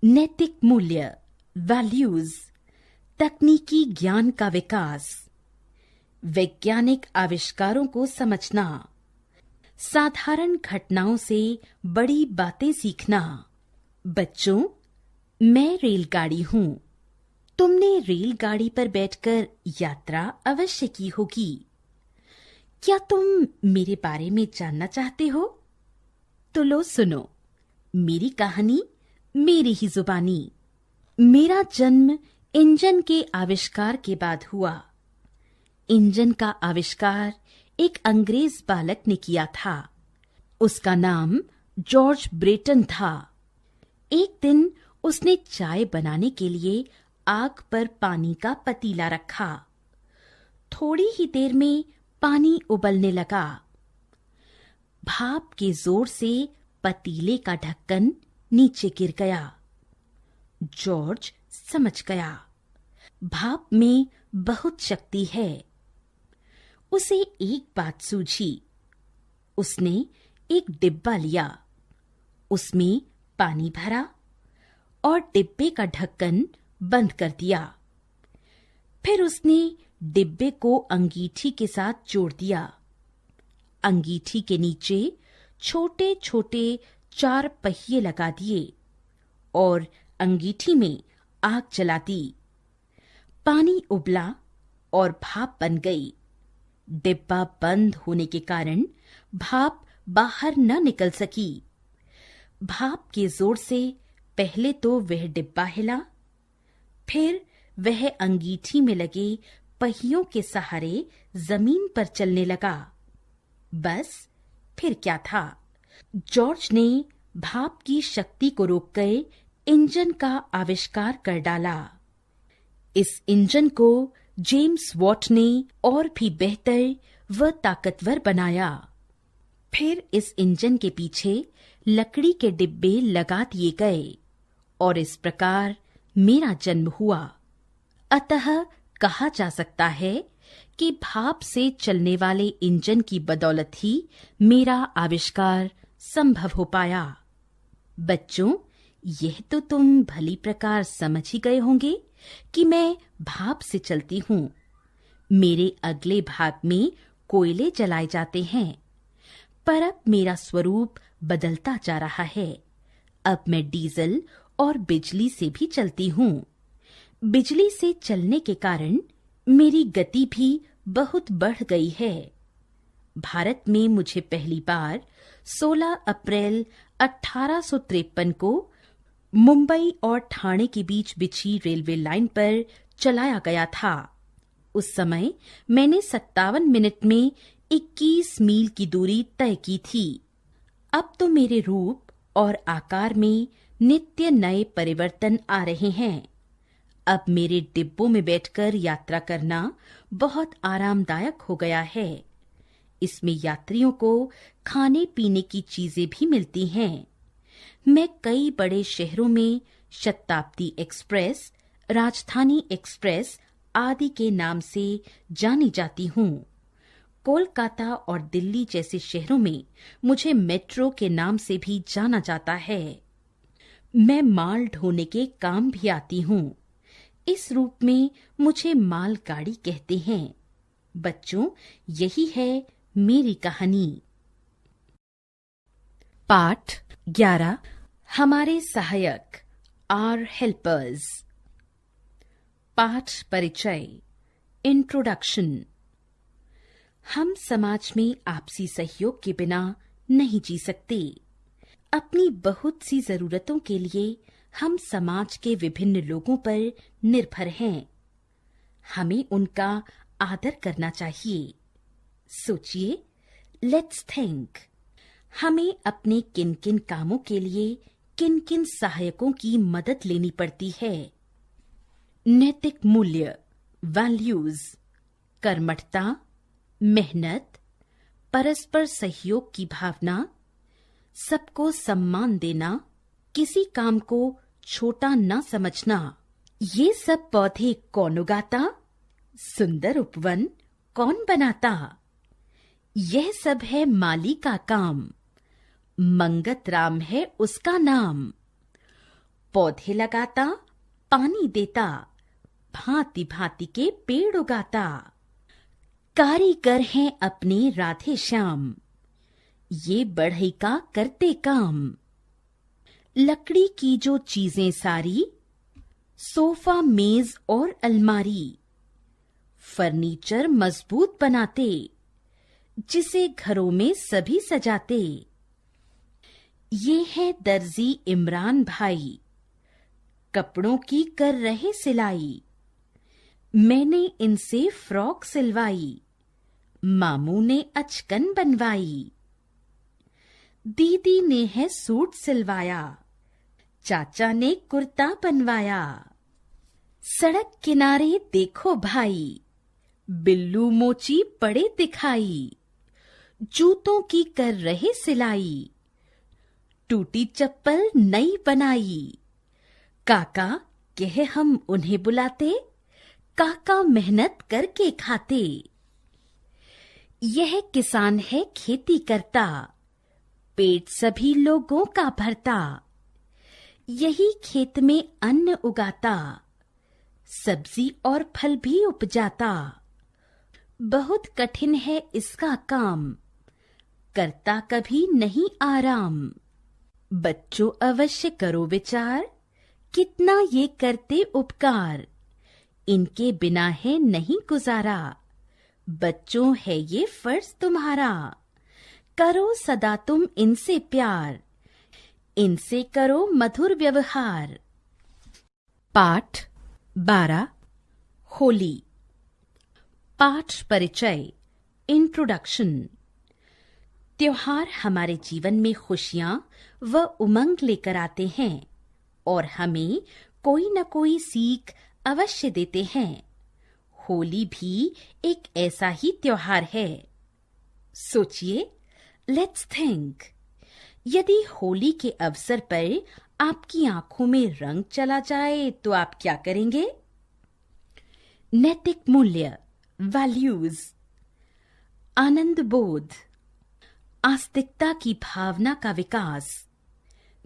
नैतिक मूल्य, वैल्यूज, तकनीकी ज्ञान का विकास, वैज्ञानिक आविष्कारों को समझना, साधारण घटनाओं से बड़ी बातें सीखना। बच्चों, मैं रेलगाड़ी हूं। तुमने रेलगाड़ी पर बैठकर यात्रा अवश्य की होगी। क्या तुम मेरे बारे में जानना चाहते हो? तो लो सुनो, मेरी कहानी मेरी ही जुबानी। मेरा जन्म इंजन के आविष्कार के बाद हुआ। इंजन का आविष्कार एक अंग्रेज बालक ने किया था। उसका नाम जॉर्ज ब्रेटन था। एक दिन उसने चाय बनाने के लिए आग पर पानी का पतीला रखा। थोड़ी ही देर में पानी उबलने लगा। भाप के जोर से पतीले का ढक्कन नीचे गिर गया। जॉर्ज समझ गया, भाप में बहुत शक्ति है। उसे एक बात सूझी। उसने एक डिब्बा लिया, उसमें पानी भरा और डिब्बे का ढक्कन बंद कर दिया। फिर उसने डिब्बे को अंगीठी के साथ जोड़ दिया। अंगीठी के नीचे छोटे छोटे 4 पहिए लगा दिए और अंगीठी में आग जला दी। पानी उबला और भाप बन गई। डिब्बा बंद होने के कारण भाप बाहर न निकल सकी। भाप के जोर से पहले तो वह डिब्बा हिला, फिर वह अंगीठी में लगे पहियों के सहारे जमीन पर चलने लगा। बस फिर क्या था, जॉर्ज ने भाप की शक्ति को रोककर इंजन का आविष्कार कर डाला। इस इंजन को जेम्स वॉट ने और भी बेहतर व ताकतवर बनाया। फिर इस इंजन के पीछे लकड़ी के डिब्बे लगा दिए गए और इस प्रकार मेरा जन्म हुआ। अतः कहा जा सकता है कि भाप से चलने वाले इंजन की बदौलत ही मेरा आविष्कार संभव हो पाया। बच्चों, यह तो तुम भली प्रकार समझ ही गए होंगे कि मैं भाप से चलती हूँ। मेरे अगले भाग में कोयले जलाए जाते हैं, पर अब मेरा स्वरूप बदलता जा रहा है। अब मैं डीजल और बिजली से भी चलती हूँ। बिजली से चलने के कारण मेरी गति भी बहुत बढ़ गई है। भारत में मुझे पहली बार 16 अप्रैल 1853 को मुंबई और ठाणे के बीच बिछी रेलवे लाइन पर चलाया गया था। उस समय मैंने 57 मिनट में 21 मील की दूरी तय की थी। अब तो मेरे रूप और आकार में नित्य नए परिवर्तन आ रहे हैं। अब मेरे डिब्बों में बैठकर यात्रा करना बहुत आरामदायक हो गया है। इसमें यात्रियों को खाने पीने की चीजें भी मिलती हैं। मैं कई बड़े शहरों में शताब्दी एक्सप्रेस, राजधानी एक्सप्रेस आदि के नाम से जानी जाती हूँ। कोलकाता और दिल्ली जैसे शहरों में मुझे मेट्रो के नाम से भी जाना जाता है। मैं माल ढोने के काम भी आती हूँ। इस रूप में मुझे मालगाड़ी कहते हैं। बच्चों, यही है मेरी कहानी। पाठ 11। हमारे सहायक, आर हेल्पर्स। पाठ परिचय, इंट्रोडक्शन। हम समाज में आपसी सहयोग के बिना नहीं जी सकते। अपनी बहुत सी जरूरतों के लिए हम समाज के विभिन्न लोगों पर निर्भर हैं। हमें उनका आदर करना चाहिए। सोचिए, लेट्स थिंक। हमें अपने किन किन कामों के लिए किन किन सहायकों की मदद लेनी पड़ती है। नैतिक मूल्य, वैल्यूज, कर्मठता, मेहनत, परस्पर सहयोग की भावना, सबको सम्मान देना, किसी काम को छोटा न समझना। ये सब पौधे कौन उगाता? सुंदर उपवन कौन बनाता? यह सब है माली का काम, मंगत राम है उसका नाम। पौधे लगाता, पानी देता, भांति भांति के पेड़ उगाता। कारीगर हैं अपने राधे श्याम, ये बढ़ई का करते काम। लकड़ी की जो चीजें सारी, सोफा, मेज और अलमारी, फर्नीचर मजबूत बनाते, जिसे घरों में सभी सजाते। ये है दर्जी इमरान भाई, कपड़ों की कर रहे सिलाई। मैंने इनसे फ्रॉक सिलवाई, मामू ने अचकन बनवाई। दीदी ने है सूट सिलवाया, चाचा ने कुर्ता बनवाया। सड़क किनारे देखो भाई, बिल्लू मोची पड़े दिखाई। जूतों की कर रहे सिलाई, टूटी चप्पल नई बनाई। काका कहे हम उन्हें बुलाते, काका मेहनत करके खाते। यह किसान है खेती करता, पेट सभी लोगों का भरता। यही खेत में अन्न उगाता, सब्जी और फल भी उपजाता। बहुत कठिन है इसका काम, करता कभी नहीं आराम। बच्चों अवश्य करो विचार, कितना ये करते उपकार। इनके बिना है नहीं गुजारा, बच्चों है ये फर्ज तुम्हारा। करो सदा तुम इनसे प्यार, इनसे करो मधुर व्यवहार। पाठ 12 होली। पाठ परिचय, इंट्रोडक्शन। त्योहार हमारे जीवन में खुशियां व उमंग लेकर आते हैं और हमें कोई न कोई सीख अवश्य देते हैं। होली भी एक ऐसा ही त्योहार है। सोचिए, लेट्स थिंक। यदि होली के अवसर पर आपकी आंखों में रंग चला जाए तो आप क्या करेंगे? नैतिक मूल्य, वैल्यूज, आनंद बोध, आस्तिकता की भावना का विकास,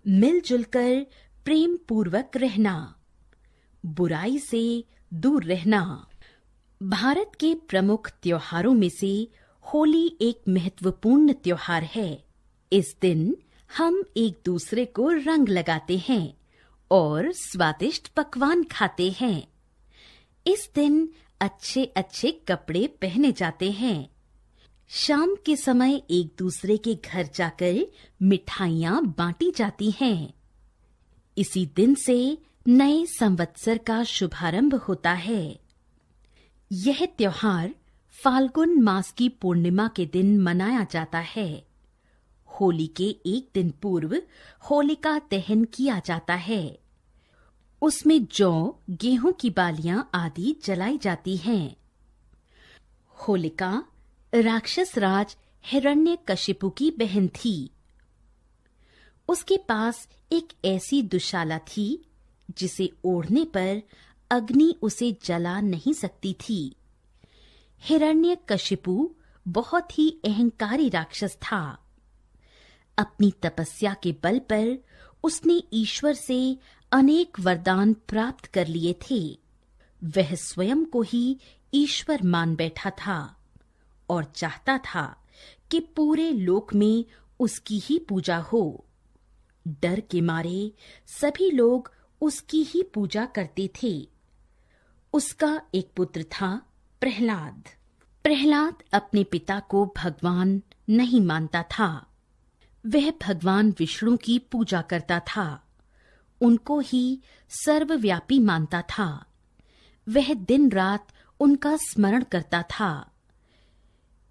मिलजुल कर प्रेम पूर्वक रहना, बुराई से दूर रहना। भारत के प्रमुख त्योहारों में से होली एक महत्वपूर्ण त्योहार है। इस दिन हम एक दूसरे को रंग लगाते हैं और स्वादिष्ट पकवान खाते हैं। इस दिन अच्छे अच्छे कपड़े पहने जाते हैं। शाम के समय एक दूसरे के घर जाकर मिठाइयां बांटी जाती हैं। इसी दिन से नए संवत्सर का शुभारंभ होता है। यह त्योहार फाल्गुन मास की पूर्णिमा के दिन मनाया जाता है। होली के एक दिन पूर्व होलिका दहन किया जाता है। उसमें जौ, गेहूं की बालियां आदि जलाई जाती हैं। होलिका राक्षस राज हिरण्यकशिपु की बहन थी। उसके पास एक ऐसी दुशाला थी जिसे ओढ़ने पर अग्नि उसे जला नहीं सकती थी। हिरण्यकशिपु बहुत ही अहंकारी राक्षस था। अपनी तपस्या के बल पर उसने ईश्वर से अनेक वरदान प्राप्त कर लिए थे। वह स्वयं को ही ईश्वर मान बैठा था और चाहता था कि पूरे लोक में उसकी ही पूजा हो। डर के मारे सभी लोग उसकी ही पूजा करते थे। उसका एक पुत्र था, प्रहलाद। प्रहलाद अपने पिता को भगवान नहीं मानता था। वह भगवान विष्णु की पूजा करता था, उनको ही सर्वव्यापी मानता था। वह दिन रात उनका स्मरण करता था।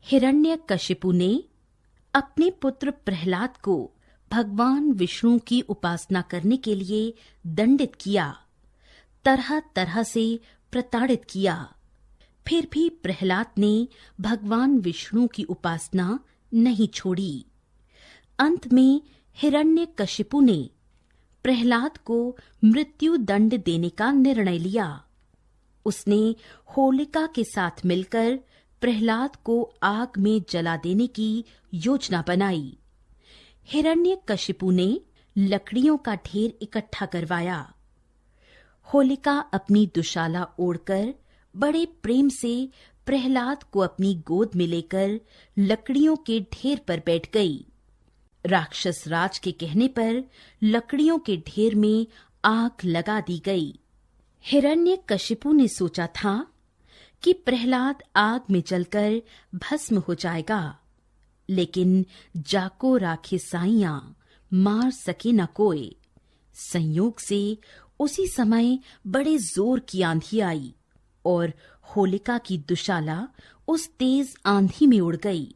हिरण्यकशिपु ने अपने पुत्र प्रहलाद को भगवान विष्णु की उपासना करने के लिए दंडित किया। तरह तरह से प्रताड़ित किया। फिर भी प्रहलाद ने भगवान विष्णु की उपासना नहीं छोड़ी। अंत में हिरण्यकशिपु ने प्रहलाद को मृत्यु दंड देने का निर्णय लिया। उसने होलिका के साथ मिलकर प्रहलाद को आग में जला देने की योजना बनाई। हिरण्यकशिपु ने लकड़ियों का ढेर इकट्ठा करवाया। होलिका अपनी दुशाला ओढ़कर बड़े प्रेम से प्रहलाद को अपनी गोद में लेकर लकड़ियों के ढेर पर बैठ गई। राक्षस राज के कहने पर लकड़ियों के ढेर में आग लगा दी गई। हिरण्यकशिपु ने सोचा था कि प्रहलाद आग में जलकर भस्म हो जाएगा, लेकिन जाको राखे साइयां मार सके न कोई। संयोग से उसी समय बड़े जोर की आंधी आई और होलिका की दुशाला उस तेज आंधी में उड़ गई।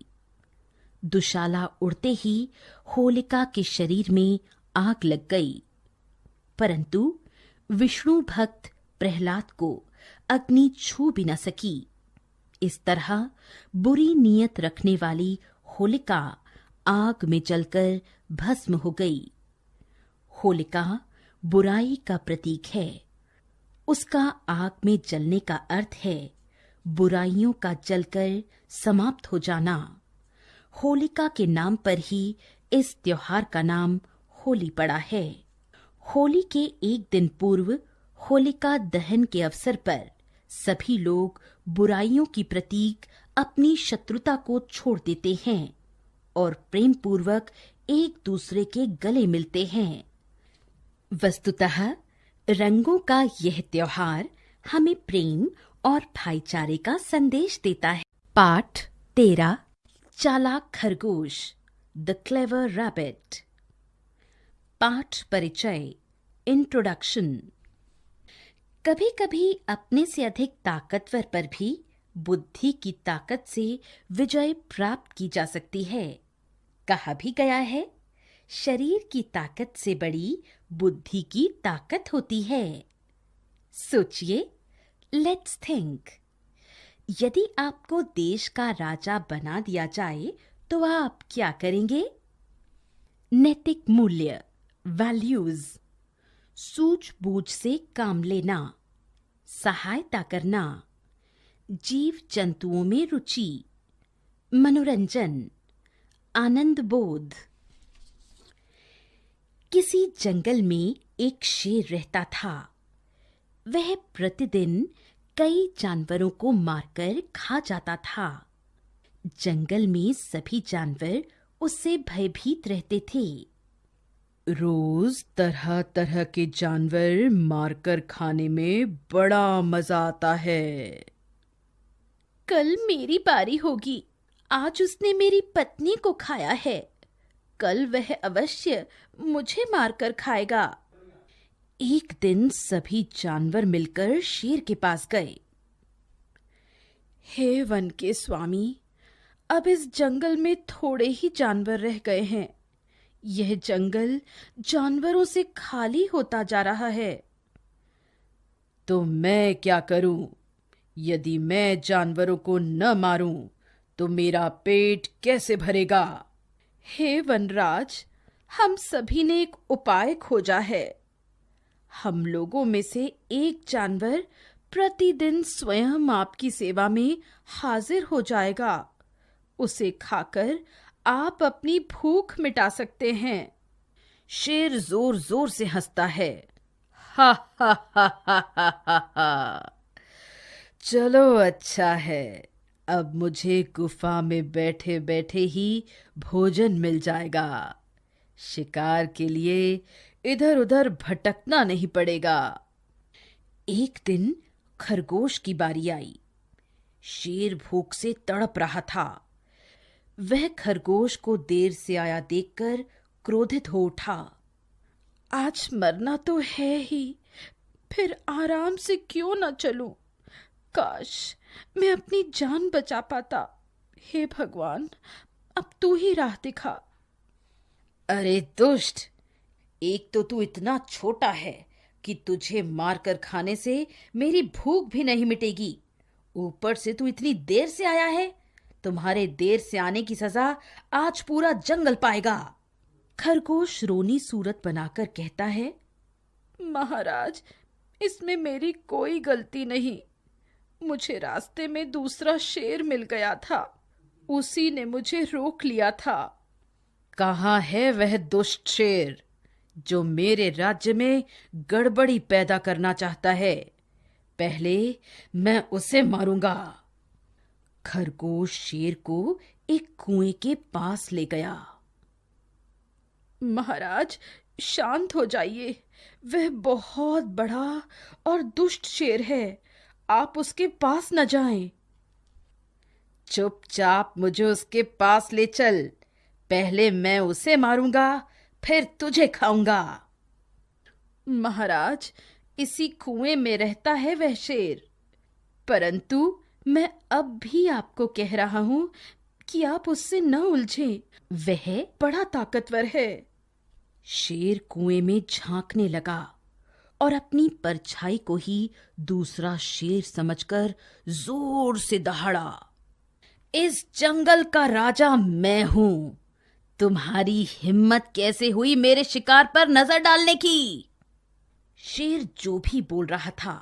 दुशाला उड़ते ही होलिका के शरीर में आग लग गई, परंतु विष्णु भक्त प्रहलाद को अग्नि छू भी न सकी। इस तरह बुरी नीयत रखने वाली होलिका आग में जलकर भस्म हो गई। होलिका बुराई का प्रतीक है। उसका आग में जलने का अर्थ है बुराइयों का जलकर समाप्त हो जाना। होलिका के नाम पर ही इस त्योहार का नाम होली पड़ा है। होली के एक दिन पूर्व होलिका दहन के अवसर पर सभी लोग बुराइयों की प्रतीक अपनी शत्रुता को छोड़ देते हैं और प्रेम पूर्वक एक दूसरे के गले मिलते हैं। वस्तुतः रंगों का यह त्योहार हमें प्रेम और भाईचारे का संदेश देता है। पाठ 13 चालाक खरगोश, द क्लेवर रैबिट। पाठ परिचय, इंट्रोडक्शन। कभी कभी अपने से अधिक ताकतवर पर भी बुद्धि की ताकत से विजय प्राप्त की जा सकती है। कहा भी गया है, शरीर की ताकत से बड़ी बुद्धि की ताकत होती है। सोचिए, लेट्स थिंक। यदि आपको देश का राजा बना दिया जाए तो आप क्या करेंगे? नैतिक मूल्य, वैल्यूज, सूझबूझ से काम लेना, सहायता करना, जीव जंतुओं में रुचि, मनोरंजन, आनंद बोध। किसी जंगल में एक शेर रहता था। वह प्रतिदिन कई जानवरों को मारकर खा जाता था। जंगल में सभी जानवर उससे भयभीत रहते थे। रोज तरह तरह के जानवर मारकर खाने में बड़ा मजा आता है। कल मेरी बारी होगी। आज उसने मेरी पत्नी को खाया है, कल वह अवश्य मुझे मारकर खाएगा। एक दिन सभी जानवर मिलकर शेर के पास गए। हे वन के स्वामी, अब इस जंगल में थोड़े ही जानवर रह गए हैं। यह जंगल जानवरों से खाली होता जा रहा है। तो मैं क्या करूं? यदि मैं जानवरों को न मारूं तो मेरा पेट कैसे भरेगा? हे वनराज, हम सभी ने एक उपाय खोजा है। हम लोगों में से एक जानवर प्रतिदिन स्वयं आपकी सेवा में हाजिर हो जाएगा। उसे खाकर आप अपनी भूख मिटा सकते हैं। शेर जोर जोर से हंसता है। हा हा हा हा हा हा हा। चलो अच्छा है, अब मुझे गुफा में बैठे बैठे ही भोजन मिल जाएगा। शिकार के लिए इधर उधर भटकना नहीं पड़ेगा। एक दिन खरगोश की बारी आई। शेर भूख से तड़प रहा था। वह खरगोश को देर से आया देखकर क्रोधित हो उठा। आज मरना तो है ही, फिर आराम से क्यों न चलूं? काश मैं अपनी जान बचा पाता। हे भगवान, अब तू ही राह दिखा। अरे दुष्ट, एक तो तू इतना छोटा है, कि तुझे मारकर खाने से मेरी भूख भी नहीं मिटेगी। ऊपर से तू इतनी देर से आया है। तुम्हारे देर से आने की सजा आज पूरा जंगल पाएगा। खरगोश रोनी सूरत बनाकर कहता है, महाराज, इसमें मेरी कोई गलती नहीं। मुझे रास्ते में दूसरा शेर मिल गया था, उसी ने मुझे रोक लिया था। कहाँ है वह दुष्ट शेर जो मेरे राज्य में गड़बड़ी पैदा करना चाहता है? पहले मैं उसे मारूंगा। खरगोश शेर को एक कुएं के पास ले गया। महाराज, शांत हो जाइए, वह बहुत बड़ा और दुष्ट शेर है, आप उसके पास न जाएं। चुपचाप मुझे उसके पास ले चल। पहले मैं उसे मारूंगा, फिर तुझे खाऊंगा। महाराज, इसी कुएं में रहता है वह शेर, परंतु मैं अब भी आपको कह रहा हूं कि आप उससे न उलझें, वह बड़ा ताकतवर है। शेर कुएं में झांकने लगा और अपनी परछाई को ही दूसरा शेर समझकर जोर से दहाड़ा। इस जंगल का राजा मैं हूं। तुम्हारी हिम्मत कैसे हुई मेरे शिकार पर नजर डालने की? शेर जो भी बोल रहा था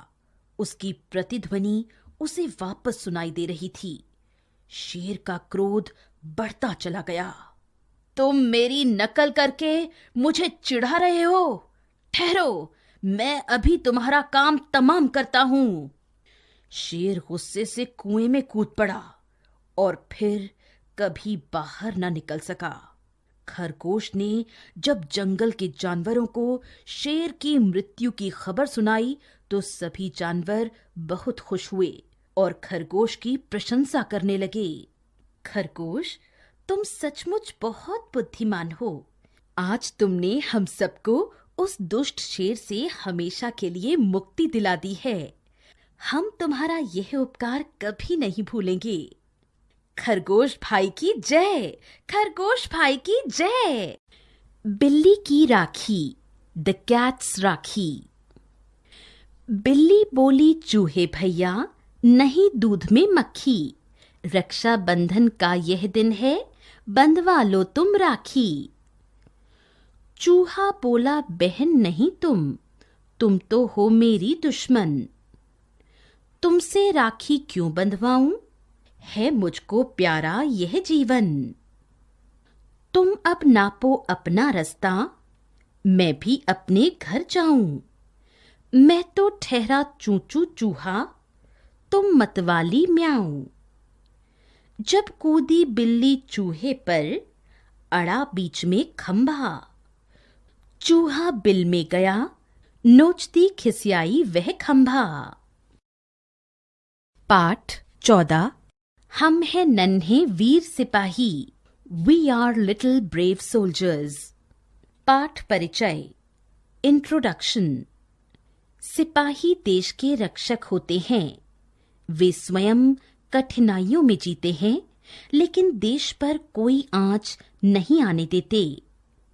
उसकी प्रतिध्वनि उसे वापस सुनाई दे रही थी। शेर का क्रोध बढ़ता चला गया। तुम मेरी नकल करके मुझे चिढ़ा रहे हो? ठहरो, मैं अभी तुम्हारा काम तमाम करता हूं। शेर गुस्से से कुएं में कूद पड़ा और फिर कभी बाहर न निकल सका। खरगोश ने जब जंगल के जानवरों को शेर की मृत्यु की खबर सुनाई तो सभी जानवर बहुत खुश हुए और खरगोश की प्रशंसा करने लगे। खरगोश, तुम सचमुच बहुत बुद्धिमान हो। आज तुमने हम सबको उस दुष्ट शेर से हमेशा के लिए मुक्ति दिला दी है। हम तुम्हारा यह उपकार कभी नहीं भूलेंगे। खरगोश भाई की जय, खरगोश भाई की जय। बिल्ली की राखी, द कैट्स राखी। बिल्ली बोली, चूहे भैया, नहीं दूध में मक्खी। रक्षा बंधन का यह दिन है, बंधवा लो तुम राखी। चूहा बोला, बहन नहीं तुम तो हो मेरी दुश्मन। तुमसे राखी क्यों बंधवाऊं, है मुझको प्यारा यह जीवन। तुम अब नापो अपना रास्ता, मैं भी अपने घर जाऊं। मैं तो ठहरा चूचू चूहा, तुम मतवाली म्याऊं। जब कूदी बिल्ली चूहे पर, अड़ा बीच में खंभा। चूहा बिल में गया, नोचती खिसियाई वह खंभा। पाठ 14। हम हैं नन्हे वीर सिपाही, we are little brave soldiers. पाठ परिचय, इंट्रोडक्शन। सिपाही देश के रक्षक होते हैं। वे स्वयं कठिनाइयों में जीते हैं, लेकिन देश पर कोई आंच नहीं आने देते।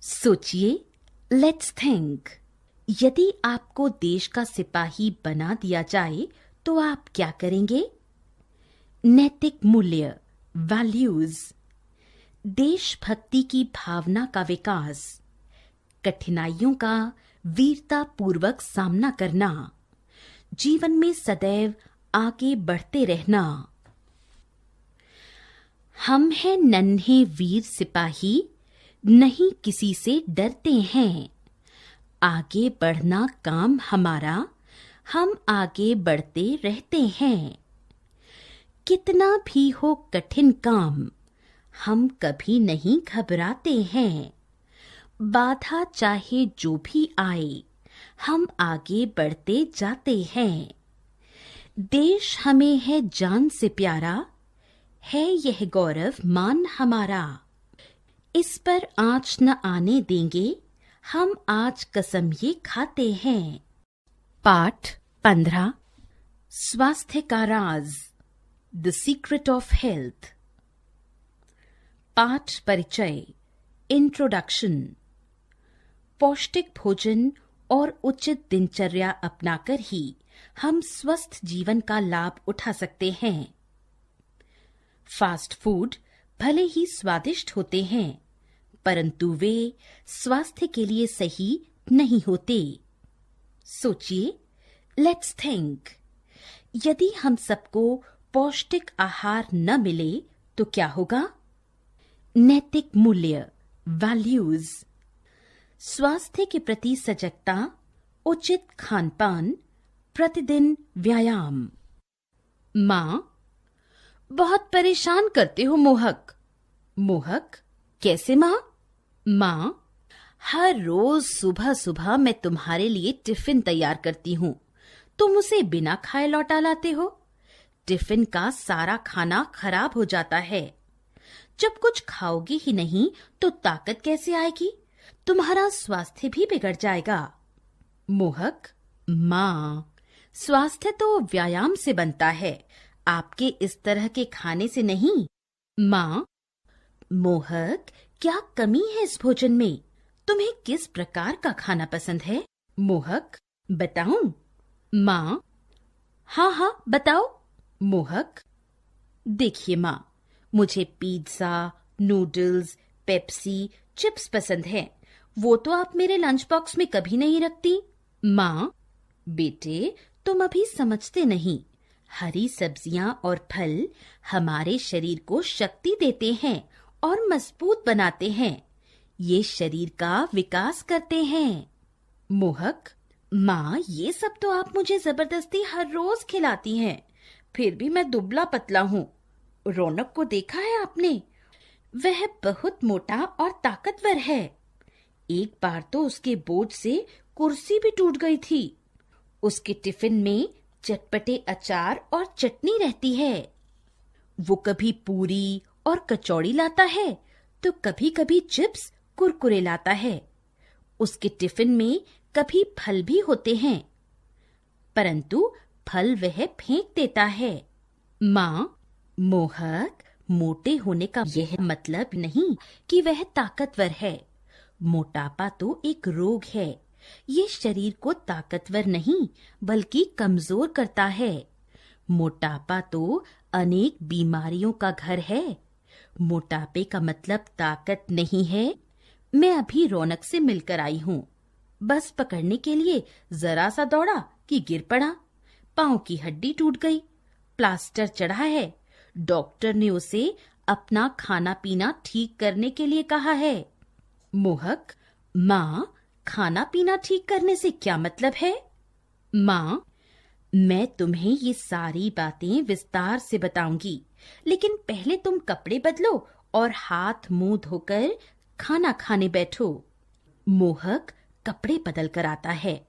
सोचिए, लेट्स थिंक। यदि आपको देश का सिपाही बना दिया जाए तो आप क्या करेंगे? नैतिक मूल्य, वैल्यूज, देशभक्ति की भावना का विकास, कठिनाइयों का वीरता पूर्वक सामना करना, जीवन में सदैव आगे बढ़ते रहना। हम हैं नन्हे वीर सिपाही, नहीं किसी से डरते हैं। आगे बढ़ना काम हमारा, हम आगे बढ़ते रहते हैं। कितना भी हो कठिन काम, हम कभी नहीं घबराते हैं। बाधा चाहे जो भी आए, हम आगे बढ़ते जाते हैं। देश हमें है जान से प्यारा, है यह गौरव मान हमारा। इस पर आंच न आने देंगे, हम आज कसम ये खाते हैं। पाठ 15। स्वास्थ्य का राज, द सीक्रेट ऑफ हेल्थ। पाठ परिचय, इंट्रोडक्शन। पौष्टिक भोजन और उचित दिनचर्या अपनाकर ही हम स्वस्थ जीवन का लाभ उठा सकते हैं। फास्ट फूड भले ही स्वादिष्ट होते हैं, परंतु वे स्वास्थ्य के लिए सही नहीं होते। सोचिए, लेट्स थिंक, यदि हम सबको पौष्टिक आहार न मिले तो क्या होगा? नैतिक मूल्य, वैल्यूज, स्वास्थ्य के प्रति सजगता, उचित खान-पान, प्रतिदिन व्यायाम। माँ, बहुत परेशान करते हो मोहक। मोहक, कैसे माँ? माँ, हर रोज सुबह सुबह मैं तुम्हारे लिए टिफिन तैयार करती हूँ, तुम उसे बिना खाए लौटा लाते हो। टिफिन का सारा खाना खराब हो जाता है। जब कुछ खाओगी ही नहीं तो ताकत कैसे आएगी? तुम्हारा स्वास्थ्य भी बिगड़ जाएगा। मोहक, माँ, स्वास्थ्य तो व्यायाम से बनता है, आपके इस तरह के खाने से नहीं। माँ, मोहक, क्या कमी है इस भोजन में? तुम्हें किस प्रकार का खाना पसंद है? मोहक, बताऊं? माँ, हाँ हाँ बताओ। मोहक, देखिए माँ, मुझे पिज्जा, नूडल्स, पेप्सी, चिप्स पसंद है। वो तो आप मेरे लंच बॉक्स में कभी नहीं रखती। माँ, बेटे, तुम अभी समझते नहीं। हरी सब्जियां और फल हमारे शरीर को शक्ति देते हैं और मजबूत बनाते हैं। ये शरीर का विकास करते हैं। मोहक, माँ, ये सब तो आप मुझे जबरदस्ती हर रोज खिलाती हैं, फिर भी मैं दुबला पतला हूँ। रौनक को देखा है आपने? वह बहुत मोटा और ताकतवर है। एक बार तो उसके बोझ से कुर्सी भी टूट गई थी। उसके टिफिन में चटपटे अचार और चटनी रहती है। वो कभी पूरी और कचौड़ी लाता है तो कभी कभी चिप्स, कुरकुरे लाता है। उसके टिफिन में कभी फल भी होते हैं, परंतु फल वह फेंक देता है। माँ, मोहक, मोटे होने का यह मतलब नहीं कि वह ताकतवर है। मोटापा तो एक रोग है। ये शरीर को ताकतवर नहीं बल्कि कमजोर करता है। मोटापा तो अनेक बीमारियों का घर है। मोटापे का मतलब ताकत नहीं है। मैं अभी रौनक से मिलकर आई हूँ। बस पकड़ने के लिए जरा सा दौड़ा कि गिर पड़ा। पांव की हड्डी टूट गई। प्लास्टर चढ़ा है। डॉक्टर ने उसे अपना खाना पीना ठीक करने के लिए कहा है। मोहक, माँ, खाना पीना ठीक करने से क्या मतलब है? माँ, मैं तुम्हें ये सारी बातें विस्तार से बताऊंगी, लेकिन पहले तुम कपड़े बदलो और हाथ मुंह धोकर खाना खाने बैठो। मोहक कपड़े बदल कर आता है।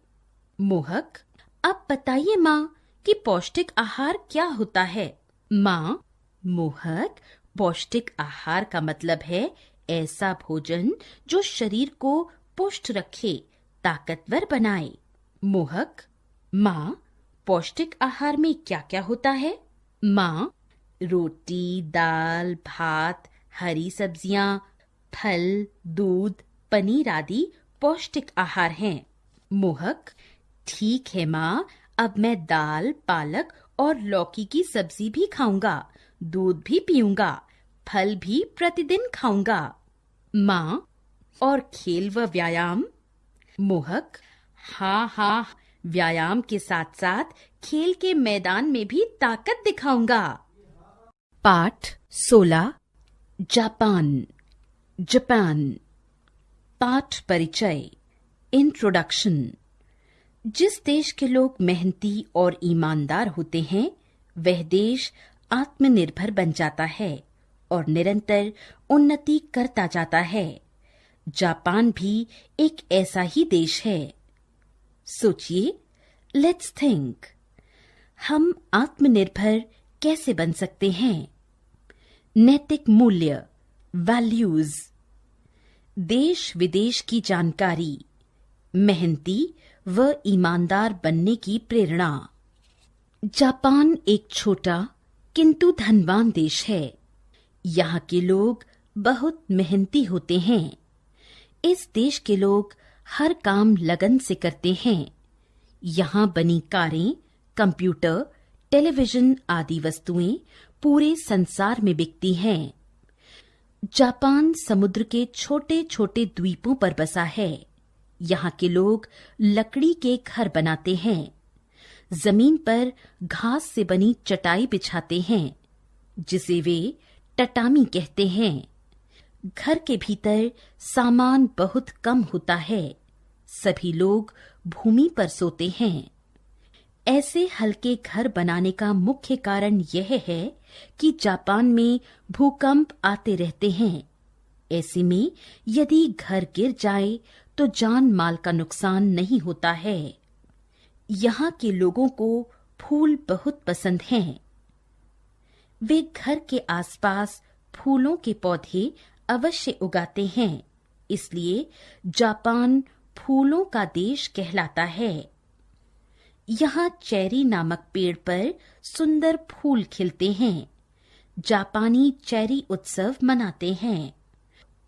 मोहक, अब बताइए माँ कि पौष्टिक आहार क्या होता है? माँ, मोहक, पौष्टिक आहार का मतलब है ऐसा भोजन जो शरीर को पुष्ट रखे, ताकतवर बनाए। मोहक, माँ, पौष्टिक आहार में क्या क्या होता है? माँ, रोटी, दाल, भात, हरी सब्जियां, फल, दूध, पनीर आदि पौष्टिक आहार हैं। मोहक, ठीक है माँ, अब मैं दाल, पालक और लौकी की सब्जी भी खाऊंगा, दूध भी पीऊंगा, फल भी प्रतिदिन खाऊंगा। माँ, और खेल व व्यायाम? मोहक, हाँ हाँ, व्यायाम के साथ साथ खेल के मैदान में भी ताकत दिखाऊंगा। पाठ 16, जापान, जापान। पाठ परिचय, इंट्रोडक्शन। जिस देश के लोग मेहनती और ईमानदार होते हैं, वह देश आत्मनिर्भर बन जाता है और निरंतर उन्नति करता जाता है। जापान भी एक ऐसा ही देश है। सोचिए, लेट्स थिंक, हम आत्मनिर्भर कैसे बन सकते हैं? नैतिक मूल्य, वैल्यूज, देश विदेश की जानकारी, मेहनती व ईमानदार बनने की प्रेरणा। जापान एक छोटा किंतु धनवान देश है। यहाँ के लोग बहुत मेहनती होते हैं। इस देश के लोग हर काम लगन से करते हैं। यहाँ बनी कारें, कंप्यूटर, टेलीविजन आदि वस्तुएं पूरे संसार में बिकती हैं। जापान समुद्र के छोटे छोटे द्वीपों पर बसा है। यहाँ के लोग लकड़ी के घर बनाते हैं। जमीन पर घास से बनी चटाई बिछाते हैं, जिसे वे टटामी कहते हैं। घर के भीतर सामान बहुत कम होता है। सभी लोग भूमि पर सोते हैं। ऐसे हल्के घर बनाने का मुख्य कारण यह है कि जापान में भूकंप आते रहते हैं। ऐसे में यदि घर गिर जाए तो जान माल का नुकसान नहीं होता है। यहाँ के लोगों को फूल बहुत पसंद हैं। वे घर के आसपास फूलों के पौधे अवश्य उगाते हैं। इसलिए जापान फूलों का देश कहलाता है। यहाँ चेरी नामक पेड़ पर सुंदर फूल खिलते हैं। जापानी चेरी उत्सव मनाते हैं।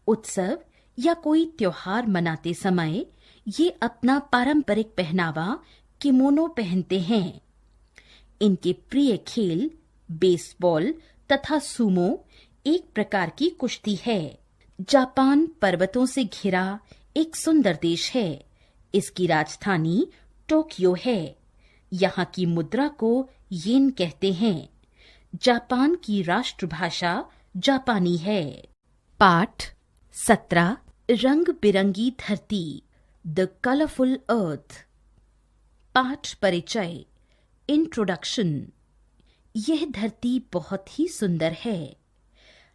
उत्सव या कोई त्योहार मनाते समय ये अपना पारंपरिक पहनावा किमोनो पहनते हैं। इनके प्रिय खेल बेसबॉल तथा सुमो एक प्रकार की कुश्ती है। जापान पर्वतों से घिरा एक सुंदर देश है। इसकी राजधानी टोक्यो है। यहाँ की मुद्रा को येन कहते हैं। जापान की राष्ट्रभाषा जापानी है। पाठ 17 रंग बिरंगी धरती, द कलरफुल अर्थ। पाठ परिचय, इंट्रोडक्शन। यह धरती बहुत ही सुंदर है।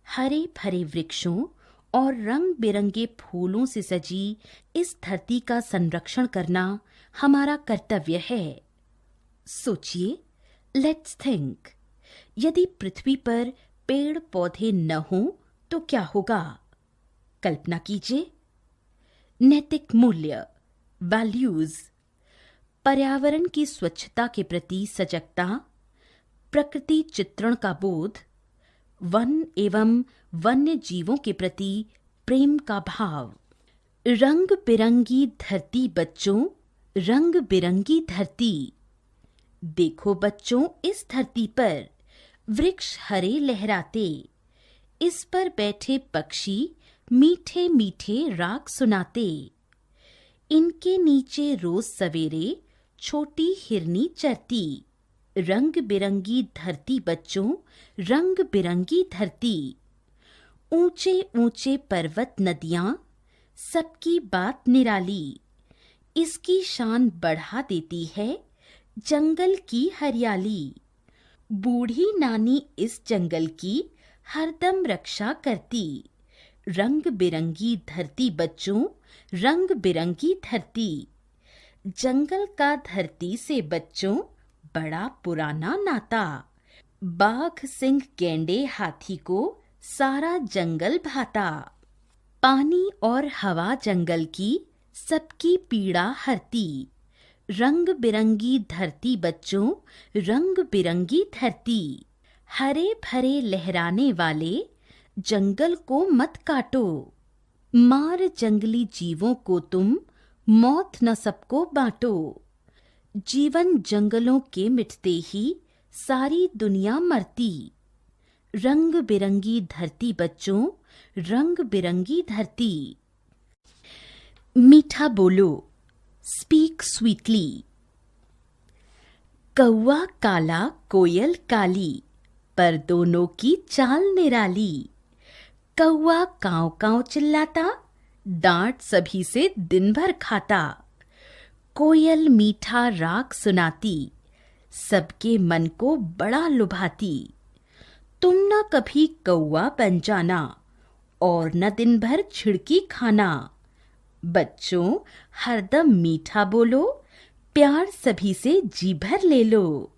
हरे भरे वृक्षों और रंग बिरंगे फूलों से सजी इस धरती का संरक्षण करना हमारा कर्तव्य है। सोचिए, लेट्स थिंक, यदि पृथ्वी पर पेड़ पौधे न हों तो क्या होगा? कल्पना कीजिए। नैतिक मूल्य, वैल्यूज, पर्यावरण की स्वच्छता के प्रति सजगता, प्रकृति चित्रण का बोध, वन एवं वन्य जीवों के प्रति प्रेम का भाव। रंग बिरंगी धरती बच्चों, रंग बिरंगी धरती। देखो बच्चों, इस धरती पर वृक्ष हरे लहराते, इस पर बैठे पक्षी मीठे मीठे राग सुनाते। इनके नीचे रोज सवेरे छोटी हिरनी चरती। रंग बिरंगी धरती बच्चों, रंग बिरंगी धरती। ऊंचे ऊंचे पर्वत नदियां, सबकी बात निराली। इसकी शान बढ़ा देती है जंगल की हरियाली। बूढ़ी नानी इस जंगल की हरदम रक्षा करती। रंग बिरंगी धरती बच्चों, रंग बिरंगी धरती। जंगल का धरती से बच्चों बड़ा पुराना नाता। बाघ सिंह गैंडे हाथी को सारा जंगल भाता। पानी और हवा जंगल की सबकी पीड़ा हरती। रंग बिरंगी धरती बच्चों, रंग बिरंगी धरती। हरे भरे लहराने वाले जंगल को मत काटो। मार जंगली जीवों को तुम, मौत न सबको बांटो। जीवन जंगलों के मिटते ही सारी दुनिया मरती। रंग बिरंगी धरती बच्चों, रंग बिरंगी धरती। मीठा बोलो, स्पीक स्वीटली। कौवा काला, कोयल काली, पर दोनों की चाल निराली। कौवा काव काव चिल्लाता, डांट सभी से दिन भर खाता। कोयल मीठा राग सुनाती, सबके मन को बड़ा लुभाती। तुम न कभी कौवा बन जाना, और न दिन भर छिड़की खाना। बच्चों, हरदम मीठा बोलो, प्यार सभी से जी भर ले लो।